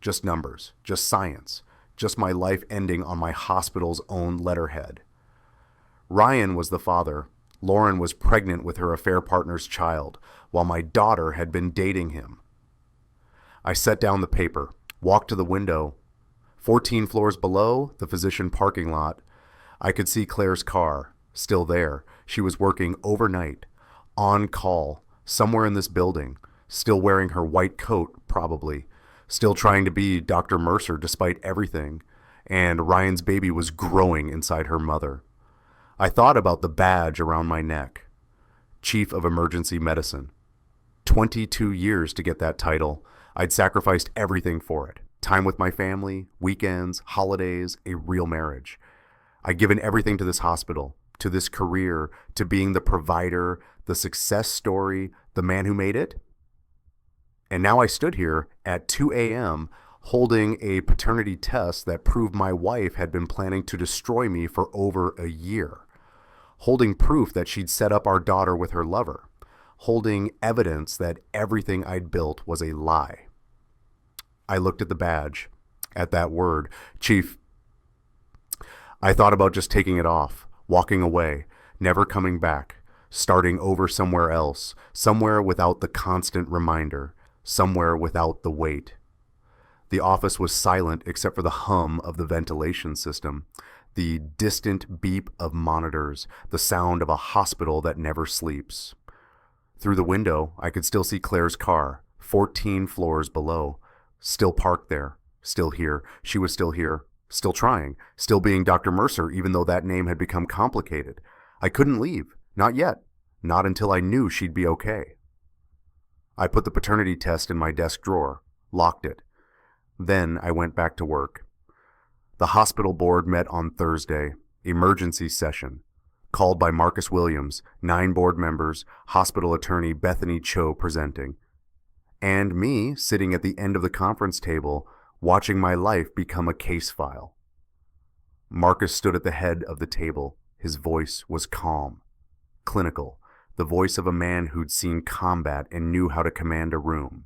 Just numbers, just science, just my life ending on my hospital's own letterhead. Ryan was the father. Lauren was pregnant with her affair partner's child, while my daughter had been dating him. I set down the paper, walked to the window. 14 floors below, the physician parking lot, I could see Claire's car, still there. She was working overnight, on call, somewhere in this building, still wearing her white coat, probably, still trying to be Dr. Mercer despite everything, and Ryan's baby was growing inside her mother. I thought about the badge around my neck. Chief of Emergency Medicine. 22 years to get that title. I'd sacrificed everything for it. Time with my family, weekends, holidays, a real marriage. I'd given everything to this hospital, to this career, to being the provider, the success story, the man who made it. And now I stood here at 2 a.m. holding a paternity test that proved my wife had been planning to destroy me for over a year. Holding proof that she'd set up our daughter with her lover. Holding evidence that everything I'd built was a lie. I looked at the badge, at that word, Chief. I thought about just taking it off, walking away, never coming back, starting over somewhere else, somewhere without the constant reminder, somewhere without the weight. The office was silent except for the hum of the ventilation system, the distant beep of monitors, the sound of a hospital that never sleeps. Through the window, I could still see Claire's car, 14 floors below, still parked there, still here. She was still here, still trying, still being Dr. Mercer, even though that name had become complicated. I couldn't leave, not yet, not until I knew she'd be okay. I put the paternity test in my desk drawer, locked it. Then I went back to work. The hospital board met on Thursday, emergency session, called by Marcus Williams, 9 board members, hospital attorney Bethany Cho presenting, and me sitting at the end of the conference table, watching my life become a case file. Marcus stood at the head of the table. His voice was calm, clinical, the voice of a man who'd seen combat and knew how to command a room.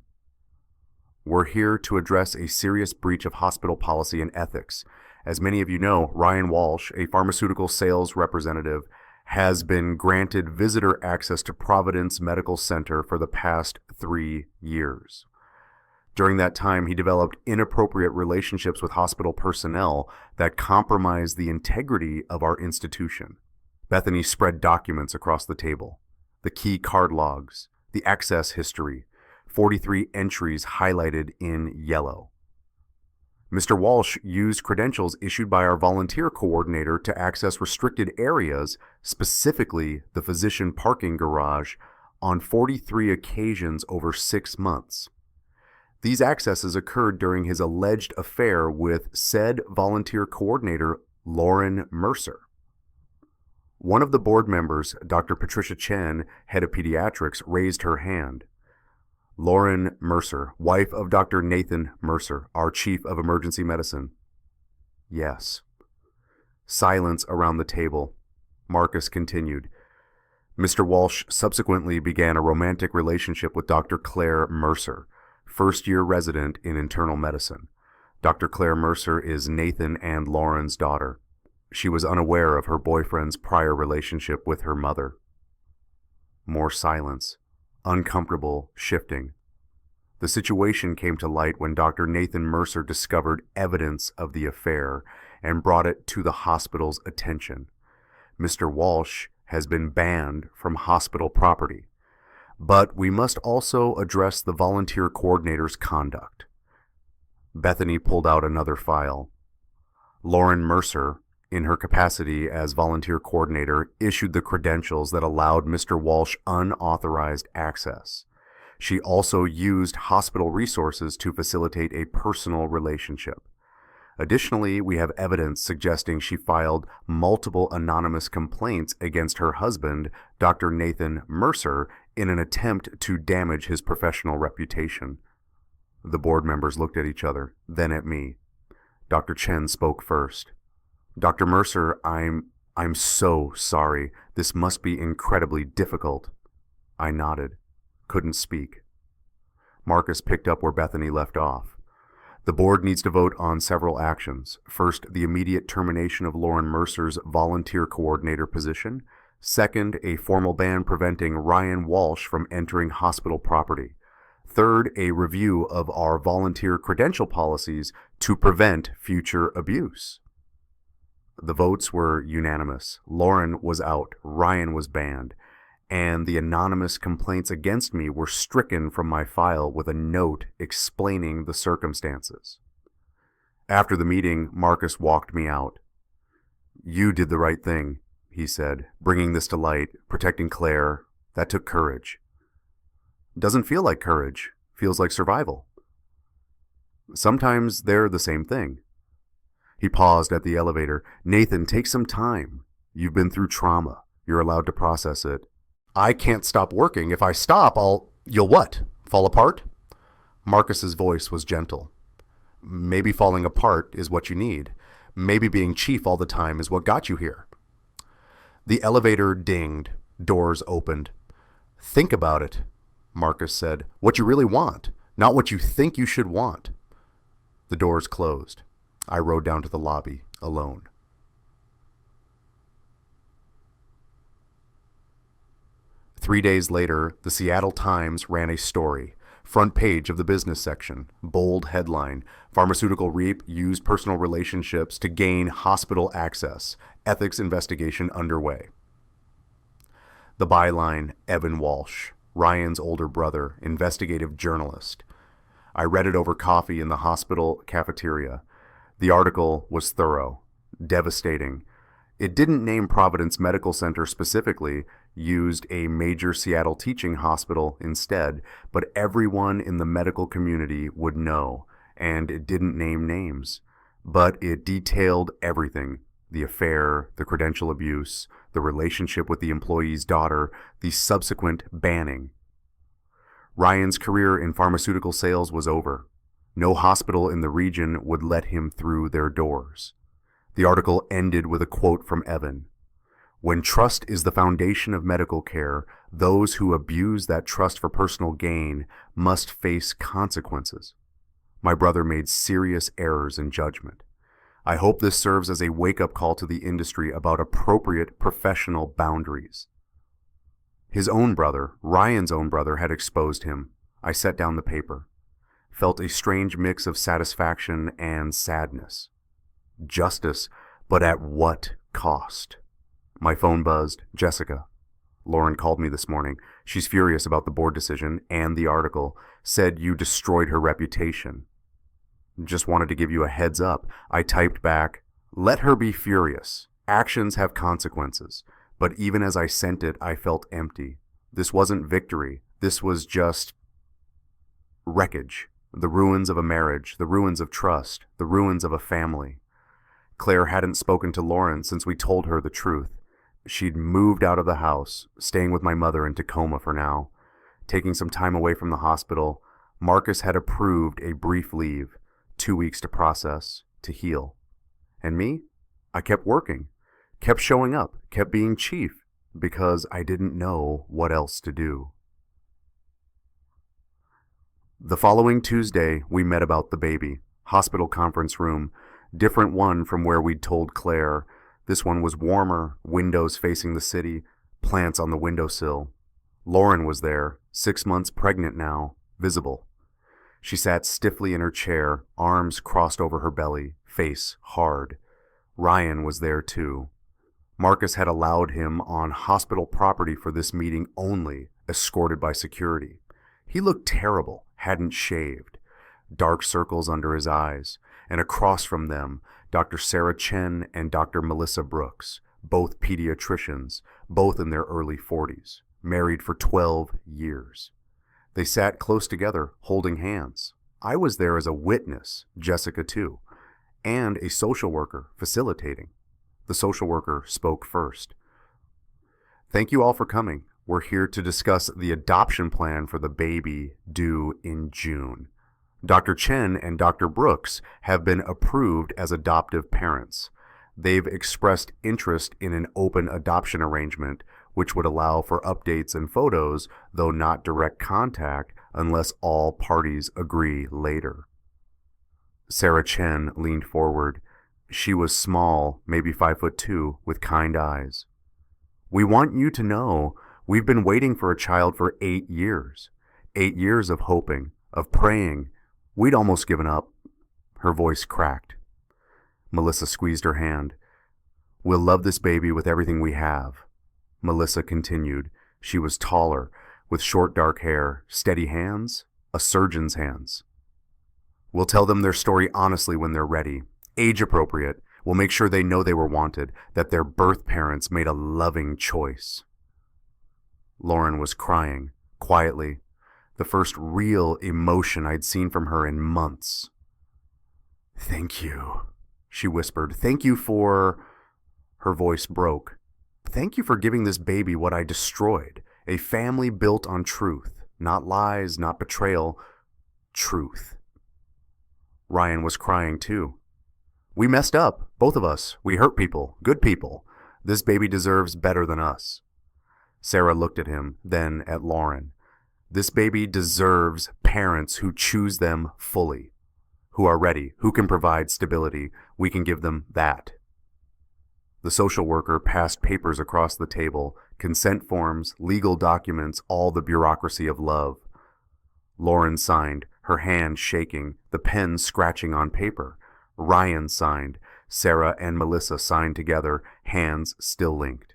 We're here to address a serious breach of hospital policy and ethics. As many of you know, Ryan Walsh, a pharmaceutical sales representative, has been granted visitor access to Providence Medical Center for the past 3 years. During that time, he developed inappropriate relationships with hospital personnel that compromised the integrity of our institution. Bethany spread documents across the table. The key card logs, the access history, 43 entries highlighted in yellow. Mr. Walsh used credentials issued by our volunteer coordinator to access restricted areas, specifically the physician parking garage, on 43 occasions over 6 months. These accesses occurred during his alleged affair with said volunteer coordinator, Lauren Mercer. One of the board members, Dr. Patricia Chen, head of pediatrics, raised her hand. Lauren Mercer, wife of Dr. Nathan Mercer, our chief of emergency medicine. Yes. Silence around the table. Marcus continued. Mr. Walsh subsequently began a romantic relationship with Dr. Claire Mercer, first-year resident in internal medicine. Dr. Claire Mercer is Nathan and Lauren's daughter. She was unaware of her boyfriend's prior relationship with her mother. More silence. Uncomfortable shifting. The situation came to light when Dr. Nathan Mercer discovered evidence of the affair and brought it to the hospital's attention. Mr. Walsh has been banned from hospital property, but we must also address the volunteer coordinator's conduct. Bethany pulled out another file. Lauren Mercer, in her capacity as volunteer coordinator, issued the credentials that allowed Mr. Walsh unauthorized access. She also used hospital resources to facilitate a personal relationship. Additionally, we have evidence suggesting she filed multiple anonymous complaints against her husband, Dr. Nathan Mercer, in an attempt to damage his professional reputation. The board members looked at each other, then at me. Dr. Chen spoke first. Dr. Mercer, I'm so sorry. This must be incredibly difficult. I nodded, couldn't speak. Marcus picked up where Bethany left off. The board needs to vote on several actions. First, the immediate termination of Lauren Mercer's volunteer coordinator position. Second, a formal ban preventing Ryan Walsh from entering hospital property. Third, a review of our volunteer credential policies to prevent future abuse. The votes were unanimous. Lauren was out, Ryan was banned, and the anonymous complaints against me were stricken from my file with a note explaining the circumstances. After the meeting, Marcus walked me out. "You did the right thing," he said, "bringing this to light, protecting Claire. That took courage." "Doesn't feel like courage. Feels like survival." "Sometimes they're the same thing." He paused at the elevator. "Nathan, take some time. You've been through trauma. You're allowed to process it." "I can't stop working. If I stop, you'll what? Fall apart?" Marcus's voice was gentle. "Maybe falling apart is what you need. Maybe being chief all the time is what got you here." The elevator dinged. Doors opened. "Think about it," Marcus said. "What you really want, not what you think you should want." The doors closed. I rode down to the lobby, alone. Three days later, the Seattle Times ran a story. Front page of the business section. Bold headline. Pharmaceutical Reap used personal relationships to gain hospital access. Ethics investigation underway. The byline, Evan Walsh, Ryan's older brother, investigative journalist. I read it over coffee in the hospital cafeteria. The article was thorough, devastating. It didn't name Providence Medical Center specifically, used a major Seattle teaching hospital instead, but everyone in the medical community would know, and it didn't name names. But it detailed everything: the affair, the credential abuse, the relationship with the employee's daughter, the subsequent banning. Ryan's career in pharmaceutical sales was over. No hospital in the region would let him through their doors. The article ended with a quote from Evan. "When trust is the foundation of medical care, those who abuse that trust for personal gain must face consequences. My brother made serious errors in judgment. I hope this serves as a wake-up call to the industry about appropriate professional boundaries." His own brother, Ryan's own brother, had exposed him. I set down the paper. Felt a strange mix of satisfaction and sadness. Justice, but at what cost? My phone buzzed. "Jessica." Lauren called me this morning. She's furious about the board decision and the article. Said you destroyed her reputation. "Just wanted to give you a heads up." I typed back, "Let her be furious. Actions have consequences." But even as I sent it, I felt empty. This wasn't victory. This was just wreckage. The ruins of a marriage, the ruins of trust, the ruins of a family. Claire hadn't spoken to Lauren since we told her the truth. She'd moved out of the house, staying with my mother in Tacoma for now. Taking some time away from the hospital, Marcus had approved a brief leave, 2 weeks to process, to heal. And me? I kept working, kept showing up, kept being chief, because I didn't know what else to do. The following Tuesday, we met about the baby. Hospital conference room. Different one from where we'd told Claire. This one was warmer, windows facing the city, plants on the windowsill. Lauren was there, 6 months pregnant now, visible. She sat stiffly in her chair, arms crossed over her belly, face hard. Ryan was there too. Marcus had allowed him on hospital property for this meeting only, escorted by security. He looked terrible, hadn't shaved. Dark circles under his eyes, and across from them, Dr. Sarah Chen and Dr. Melissa Brooks, both pediatricians, both in their early 40s, married for 12 years. They sat close together, holding hands. I was there as a witness, Jessica too, and a social worker facilitating. The social worker spoke first. Thank you all for coming. We're here to discuss the adoption plan for the baby due in June. Dr. Chen and Dr. Brooks have been approved as adoptive parents. They've expressed interest in an open adoption arrangement, which would allow for updates and photos, though not direct contact unless all parties agree later. Sarah Chen leaned forward. She was small, maybe 5'2", with kind eyes. We want you to know we've been waiting for a child for 8 years. 8 years of hoping, of praying. We'd almost given up. Her voice cracked. Melissa squeezed her hand. We'll love this baby with everything we have. Melissa continued. She was taller, with short dark hair, steady hands, a surgeon's hands. We'll tell them their story honestly when they're ready. Age appropriate. We'll make sure they know they were wanted, that their birth parents made a loving choice. Lauren was crying, quietly, the first real emotion I'd seen from her in months. Thank you, she whispered. Thank you for... Her voice broke. Thank you for giving this baby what I destroyed, a family built on truth, not lies, not betrayal, truth. Ryan was crying too. We messed up, both of us. We hurt people, good people. This baby deserves better than us. Sarah looked at him, then at Lauren. This baby deserves parents who choose them fully, who are ready, who can provide stability. We can give them that. The social worker passed papers across the table, consent forms, legal documents, all the bureaucracy of love. Lauren signed, her hand shaking, the pen scratching on paper. Ryan signed. Sarah and Melissa signed together, hands still linked.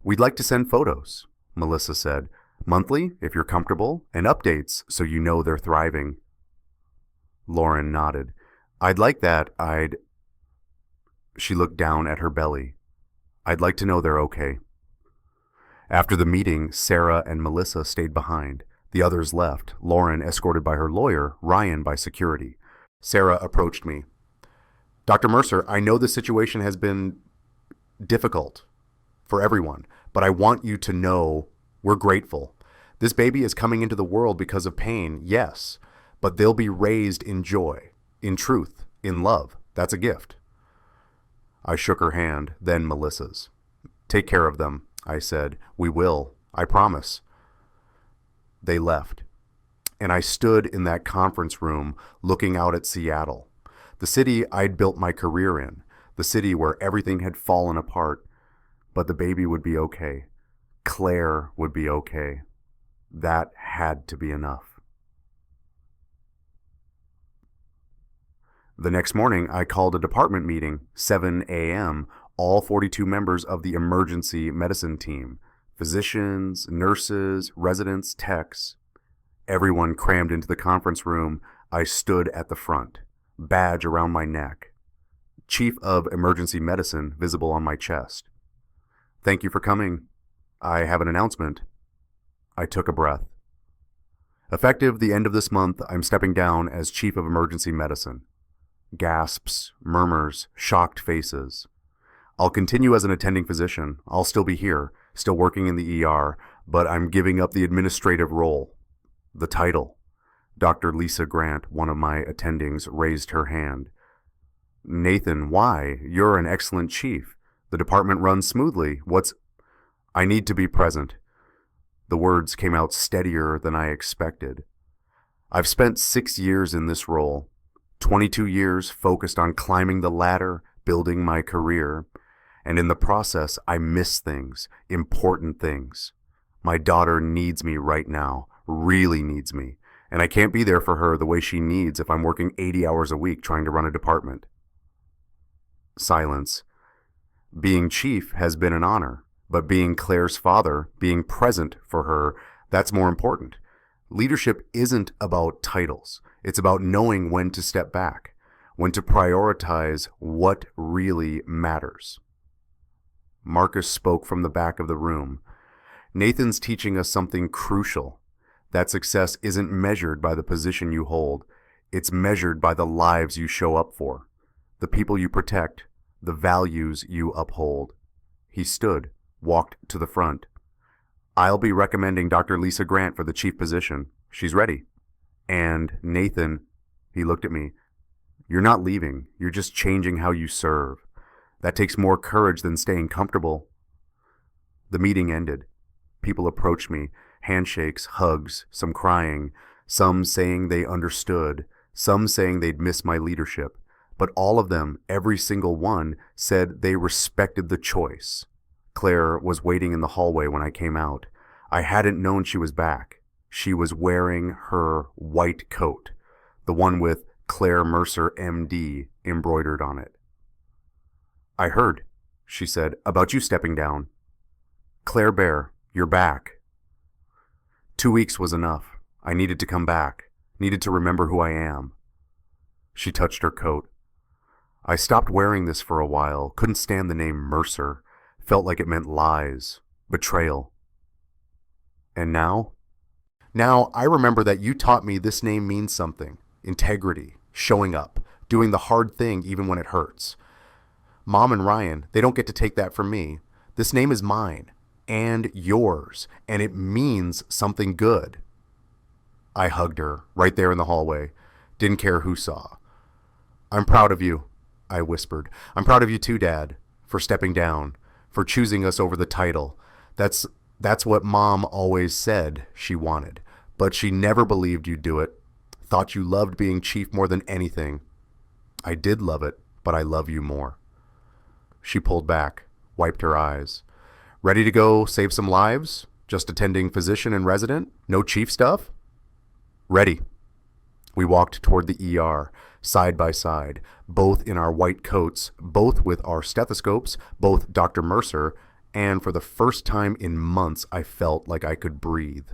We'd like to send photos, Melissa said. Monthly, if you're comfortable, and updates so you know they're thriving. Lauren nodded. I'd like that. She looked down at her belly. I'd like to know they're okay. After the meeting, Sarah and Melissa stayed behind. The others left, Lauren escorted by her lawyer, Ryan by security. Sarah approached me. Dr. Mercer, I know the situation has been difficult for everyone, but I want you to know we're grateful. This baby is coming into the world because of pain, yes, but they'll be raised in joy, in truth, in love. That's a gift. I shook her hand, then Melissa's. Take care of them, I said. We will, I promise. They left, and I stood in that conference room looking out at Seattle, the city I'd built my career in, the city where everything had fallen apart, but the baby would be okay. Claire would be okay. That had to be enough. The next morning, I called a department meeting, 7 a.m., all 42 members of the emergency medicine team, physicians, nurses, residents, techs. Everyone crammed into the conference room. I stood at the front, badge around my neck, Chief of Emergency Medicine visible on my chest. Thank you for coming. I have an announcement. I took a breath. Effective the end of this month, I'm stepping down as Chief of Emergency Medicine. Gasps, murmurs, shocked faces. I'll continue as an attending physician. I'll still be here, still working in the ER, but I'm giving up the administrative role. The title. Dr. Lisa Grant, one of my attendings, raised her hand. Nathan, why? You're an excellent chief. The department runs smoothly. I need to be present. The words came out steadier than I expected. I've spent 6 years in this role, 22 years focused on climbing the ladder, building my career, and in the process, I miss things, important things. My daughter needs me right now, really needs me, and I can't be there for her the way she needs if I'm working 80 hours a week trying to run a department. Silence. Being chief has been an honor, but being Claire's father, being present for her, that's more important. Leadership isn't about titles. It's about knowing when to step back, when to prioritize what really matters. Marcus spoke from the back of the room. Nathan's teaching us something crucial. That success isn't measured by the position you hold. It's measured by the lives you show up for, the people you protect, the values you uphold. He stood, walked to the front. I'll be recommending Dr. Lisa Grant for the chief position. She's ready. And Nathan, he looked at me, you're not leaving. You're just changing how you serve. That takes more courage than staying comfortable. The meeting ended. People approached me, handshakes, hugs, some crying, some saying they understood, some saying they'd miss my leadership. But all of them, every single one, said they respected the choice. Claire was waiting in the hallway when I came out. I hadn't known she was back. She was wearing her white coat, the one with Claire Mercer, MD, embroidered on it. I heard, she said, about you stepping down. Claire Bear, you're back. 2 weeks was enough. I needed to come back, needed to remember who I am. She touched her coat. I stopped wearing this for a while, couldn't stand the name Mercer, felt like it meant lies, betrayal. And now? Now I remember that you taught me this name means something. Integrity, showing up, doing the hard thing even when it hurts. Mom and Ryan, they don't get to take that from me. This name is mine and yours, and it means something good. I hugged her right there in the hallway. Didn't care who saw. I'm proud of you, I whispered. I'm proud of you too, Dad, for stepping down, for choosing us over the title. That's what Mom always said she wanted, but she never believed you'd do it. Thought you loved being chief more than anything. I did love it, but I love you more. She pulled back, wiped her eyes. Ready to go save some lives? Just attending physician and resident? No chief stuff? Ready. We walked toward the ER, side by side, both in our white coats, both with our stethoscopes, both Dr. Mercer, and for the first time in months, I felt like I could breathe.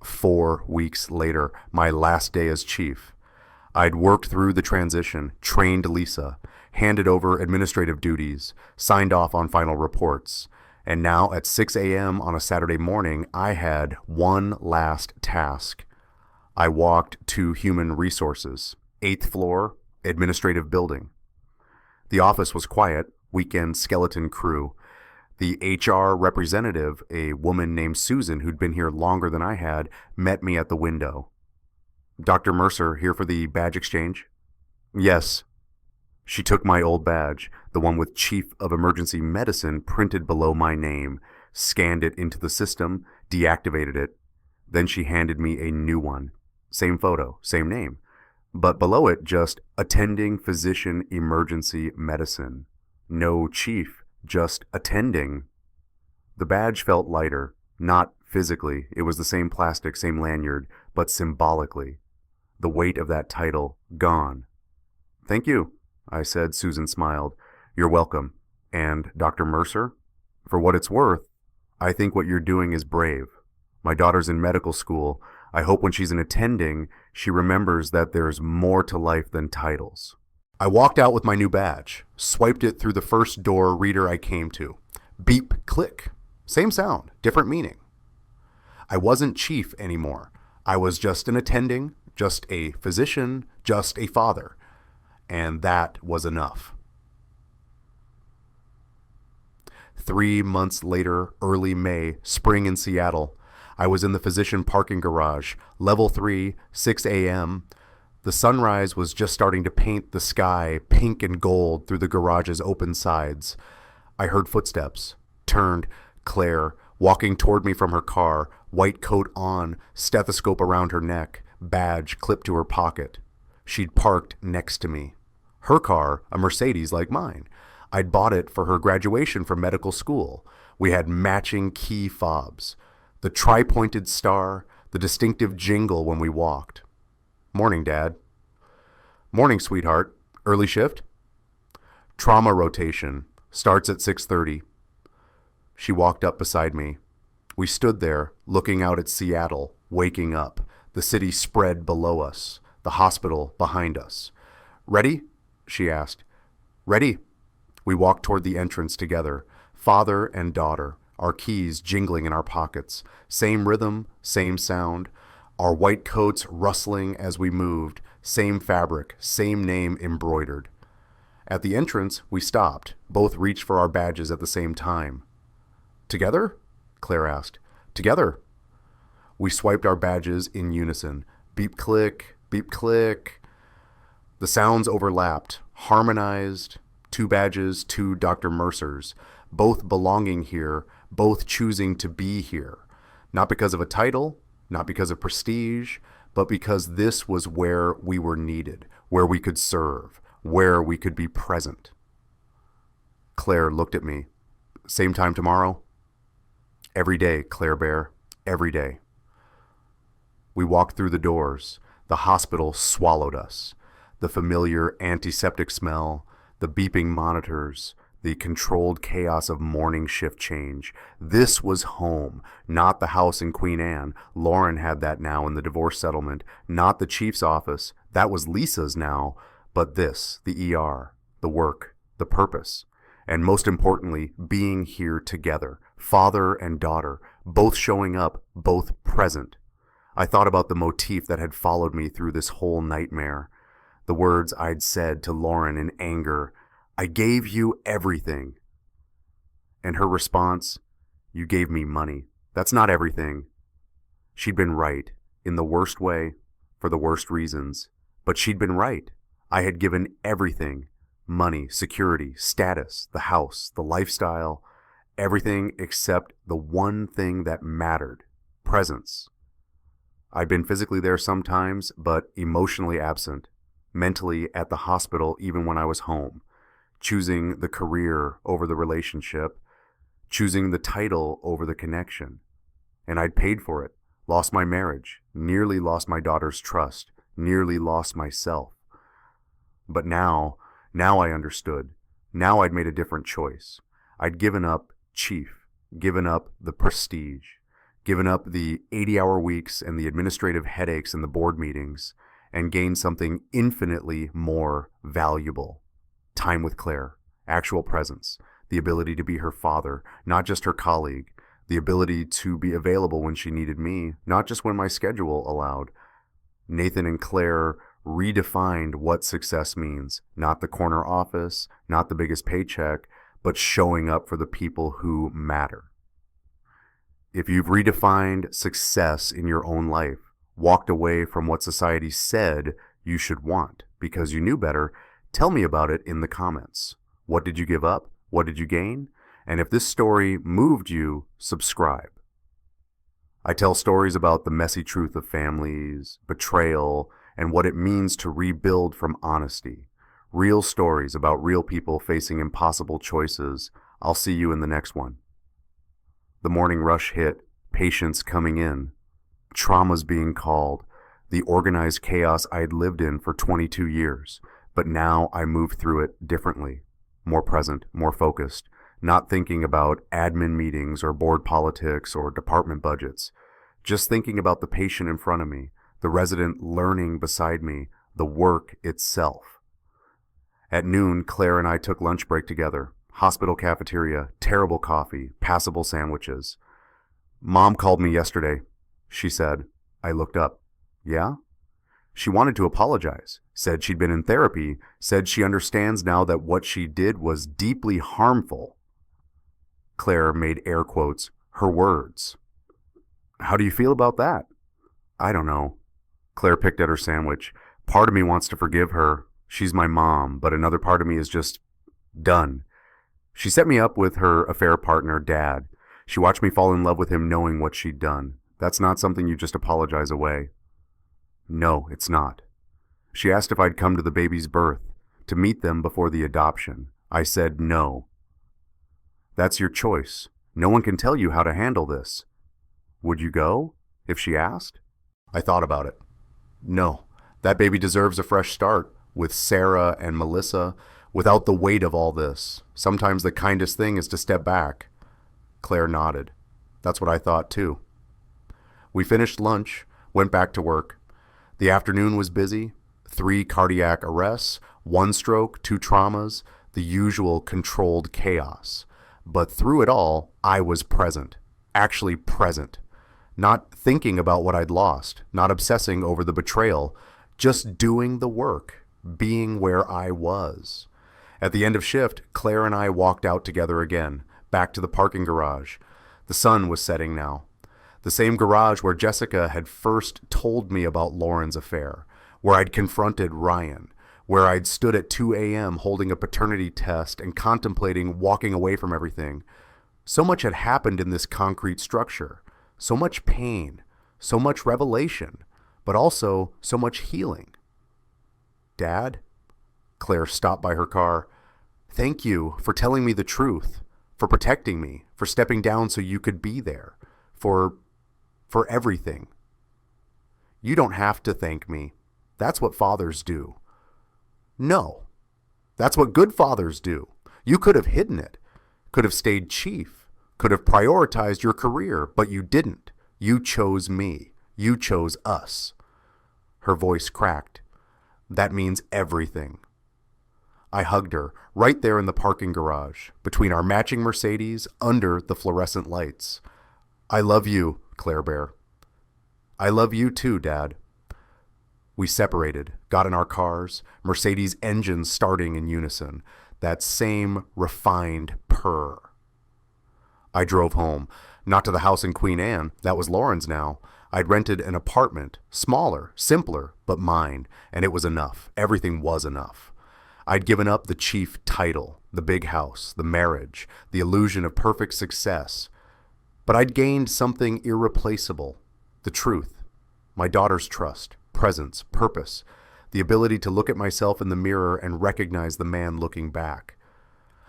4 weeks later, my last day as chief. I'd worked through the transition, trained Lisa, handed over administrative duties, signed off on final reports, and now at 6 a.m. on a Saturday morning, I had one last task. I walked to Human Resources, 8th floor, administrative building. The office was quiet, weekend skeleton crew. The HR representative, a woman named Susan who'd been here longer than I had, met me at the window. Dr. Mercer here for the badge exchange? Yes. She took my old badge, the one with Chief of Emergency Medicine printed below my name, scanned it into the system, deactivated it. Then she handed me a new one. Same photo, same name. But below it just attending physician emergency medicine. No chief, just attending. The badge felt lighter, not physically. It was the same plastic, same lanyard, but symbolically. The weight of that title gone. Thank you, I said. Susan smiled. You're welcome. And Dr. Mercer? For what it's worth, I think what you're doing is brave. My daughter's in medical school. I hope when she's in attending, she remembers that there's more to life than titles. I walked out with my new badge, swiped it through the first door reader I came to. Beep, click. Same sound, different meaning. I wasn't chief anymore. I was just an attending, just a physician, just a father. And that was enough. 3 months later, early May, spring in Seattle, I was in the physician parking garage, level 3, 6 a.m. The sunrise was just starting to paint the sky pink and gold through the garage's open sides. I heard footsteps, turned, Claire, walking toward me from her car, white coat on, stethoscope around her neck, badge clipped to her pocket. She'd parked next to me. Her car, a Mercedes like mine. I'd bought it for her graduation from medical school. We had matching key fobs. The tri-pointed star, the distinctive jingle when we walked. Morning, Dad. Morning, sweetheart. Early shift? Trauma rotation. Starts at 6:30. She walked up beside me. We stood there, looking out at Seattle, waking up. The city spread below us. the hospital behind us. Ready? She asked. Ready. We walked toward the entrance together, father and daughter, our keys jingling in our pockets, same rhythm, same sound, our white coats rustling as we moved, same fabric, same name embroidered. At the entrance, we stopped, both reached for our badges at the same time. Together? Claire asked. Together. We swiped our badges in unison. Beep click, beep click. The sounds overlapped, harmonized. 2 badges, 2 Dr. Mercers, both belonging here, both choosing to be here. Not because of a title, not because of prestige, but because this was where we were needed, where we could serve, where we could be present. Claire looked at me. Same time tomorrow? Every day, Claire Bear, every day. We walked through the doors. The hospital swallowed us. The familiar antiseptic smell, the beeping monitors, the controlled chaos of morning shift change. This was home, not the house in Queen Anne. Lauren had that now in the divorce settlement. Not the chief's office. That was Lisa's now. But this, the ER, the work, the purpose. And most importantly, being here together, father and daughter, both showing up, both present. I thought about the motif that had followed me through this whole nightmare. The words I'd said to Lauren in anger, I gave you everything. And her response, you gave me money. That's not everything. She'd been right, in the worst way, for the worst reasons. But she'd been right. I had given everything. Money, security, status, the house, the lifestyle, everything except the one thing that mattered, presence. I'd been physically there sometimes, but emotionally absent. Mentally at the hospital even when I was home, choosing the career over the relationship, choosing the title over the connection. And I'd paid for it, lost my marriage, nearly lost my daughter's trust, nearly lost myself. But now I understood. Now I'd made a different choice. I'd given up chief, given up the prestige, given up the 80-hour weeks and the administrative headaches and the board meetings, and gained something infinitely more valuable. Time with Claire, actual presence, the ability to be her father, not just her colleague, the ability to be available when she needed me, not just when my schedule allowed. Nathan and Claire redefined what success means, not the corner office, not the biggest paycheck, but showing up for the people who matter. If you've redefined success in your own life, walked away from what society said you should want because you knew better, tell me about it in the comments. What did you give up? What did you gain? And if this story moved you, subscribe. I tell stories about the messy truth of families, betrayal, and what it means to rebuild from honesty. Real stories about real people facing impossible choices. I'll see you in the next one. The morning rush hit, patients coming in, traumas being called, the organized chaos I'd lived in for 22 years. But now I move through it differently, more present, more focused, not thinking about admin meetings or board politics or department budgets, just thinking about the patient in front of me, the resident learning beside me, the work itself. At noon, Claire and I took lunch break together. Hospital cafeteria, terrible coffee, passable sandwiches. Mom called me yesterday, she said. I looked up. Yeah? She wanted to apologize, said she'd been in therapy, said she understands now that what she did was deeply harmful. Claire made air quotes, her words. How do you feel about that? I don't know. Claire picked at her sandwich. Part of me wants to forgive her. She's my mom, but another part of me is just done. She set me up with her affair partner, Dad. She watched me fall in love with him knowing what she'd done. That's not something you just apologize away. No, it's not. She asked if I'd come to the baby's birth, to meet them before the adoption. I said no. That's your choice. No one can tell you how to handle this. Would you go, if she asked? I thought about it. No, that baby deserves a fresh start, with Sarah and Melissa, without the weight of all this. Sometimes the kindest thing is to step back. Claire nodded. That's what I thought too. We finished lunch, went back to work. The afternoon was busy. 3 cardiac arrests, 1 stroke, 2 traumas, the usual controlled chaos. But through it all, I was present. Actually present. Not thinking about what I'd lost, not obsessing over the betrayal, just doing the work, being where I was. At the end of shift, Claire and I walked out together again, back to the parking garage. The sun was setting now. The same garage where Jessica had first told me about Lauren's affair, where I'd confronted Ryan, where I'd stood at 2 a.m. holding a paternity test and contemplating walking away from everything. So much had happened in this concrete structure. So much pain, so much revelation, but also so much healing. Dad? Claire stopped by her car. Thank you for telling me the truth, for protecting me, for stepping down so you could be there, for everything. You don't have to thank me. That's what fathers do. No, that's what good fathers do. You could have hidden it, could have stayed chief, could have prioritized your career, but you didn't. You chose me. You chose us. Her voice cracked. That means everything. I hugged her, right there in the parking garage, between our matching Mercedes, under the fluorescent lights. I love you, Claire Bear. I love you too, Dad. We separated, got in our cars, Mercedes engines starting in unison, that same refined purr. I drove home, not to the house in Queen Anne, that was Lauren's now. I'd rented an apartment, smaller, simpler, but mine, and it was enough. Everything was enough. I'd given up the chief title, the big house, the marriage, the illusion of perfect success. But I'd gained something irreplaceable, the truth, my daughter's trust, presence, purpose, the ability to look at myself in the mirror and recognize the man looking back.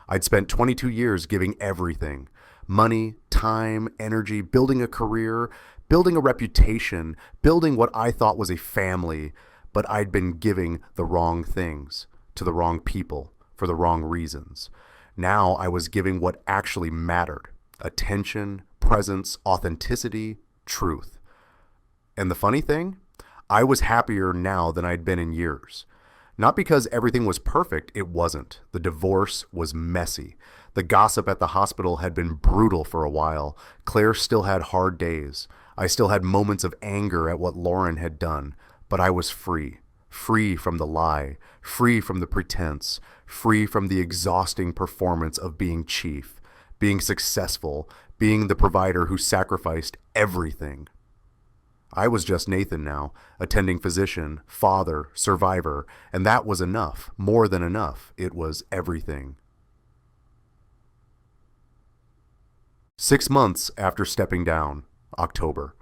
I'd spent 22 years giving everything, money, time, energy, building a career, building a reputation, building what I thought was a family, but I'd been giving the wrong things to the wrong people for the wrong reasons. Now I was giving what actually mattered: attention, presence, authenticity, truth. And the funny thing, I was happier now than I'd been in years. Not because everything was perfect, it wasn't. The divorce was messy. The gossip at the hospital had been brutal for a while. Claire still had hard days. I still had moments of anger at what Lauren had done, but I was free. Free from the lie, free from the pretense, free from the exhausting performance of being chief, being successful, being the provider who sacrificed everything. I was just Nathan now, attending physician, father, survivor, and that was enough, more than enough. It was everything. 6 months after stepping down, October.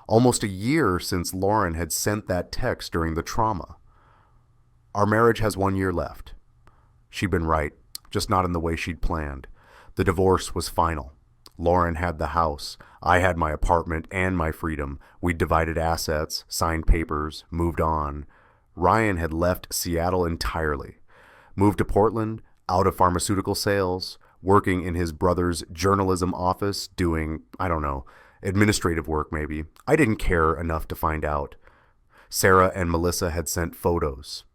Almost a year since Lauren had sent that text during the trauma. Our marriage has 1 year left. She'd been right, just not in the way she'd planned. The divorce was final. Lauren had the house. I had my apartment and my freedom. We'd divided assets, signed papers, moved on. Ryan had left Seattle entirely. Moved to Portland, out of pharmaceutical sales, working in his brother's journalism office, doing, administrative work maybe. I didn't care enough to find out. Sarah and Melissa had sent photos.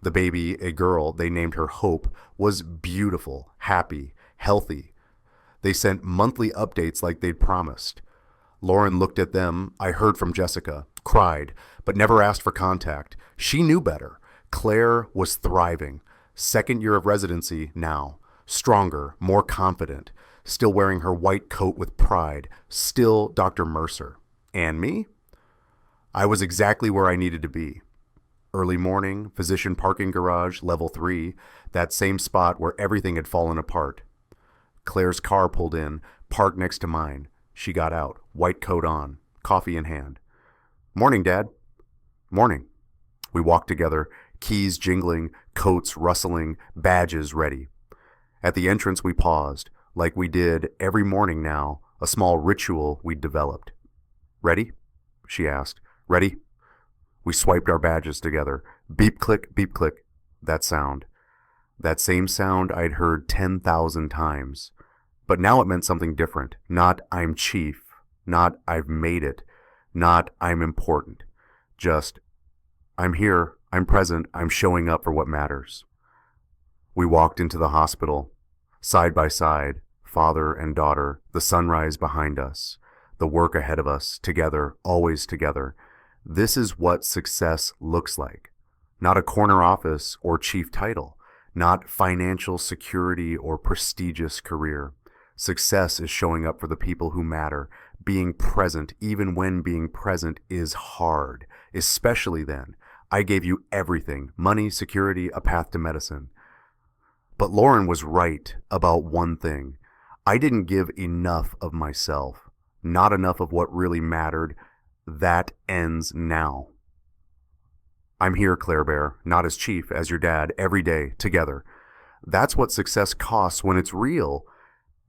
The baby, a girl, they named her Hope, was beautiful, happy, healthy. They sent monthly updates like they'd promised. Lauren looked at them. I heard from Jessica, cried, but never asked for contact. She knew better. Claire was thriving. 2nd year of residency now. Stronger, more confident. Still wearing her white coat with pride. Still Dr. Mercer. And me? I was exactly where I needed to be. Early morning, physician parking garage, level 3, that same spot where everything had fallen apart. Claire's car pulled in, parked next to mine. She got out, white coat on, coffee in hand. Morning, Dad. Morning. We walked together, keys jingling, coats rustling, badges ready. At the entrance we paused, like we did every morning now, a small ritual we'd developed. Ready? She asked. Ready? We swiped our badges together. Beep click, that sound. That same sound I'd heard 10,000 times. But now it meant something different. Not I'm chief. Not I've made it. Not I'm important. Just I'm here, I'm present, I'm showing up for what matters. We walked into the hospital, side by side, father and daughter, the sunrise behind us, the work ahead of us, together, always together. This is what success looks like. Not a corner office or chief title, not financial security or prestigious career. Success is showing up for the people who matter, being present even when being present is hard, especially then. I gave you everything, money, security, a path to medicine. But Lauren was right about one thing. I didn't give enough of myself, not enough of what really mattered. That ends now. I'm here, Claire Bear, not as chief, as your dad, every day, together. That's what success costs when it's real,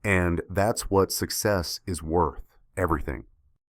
and that's what success is worth, everything.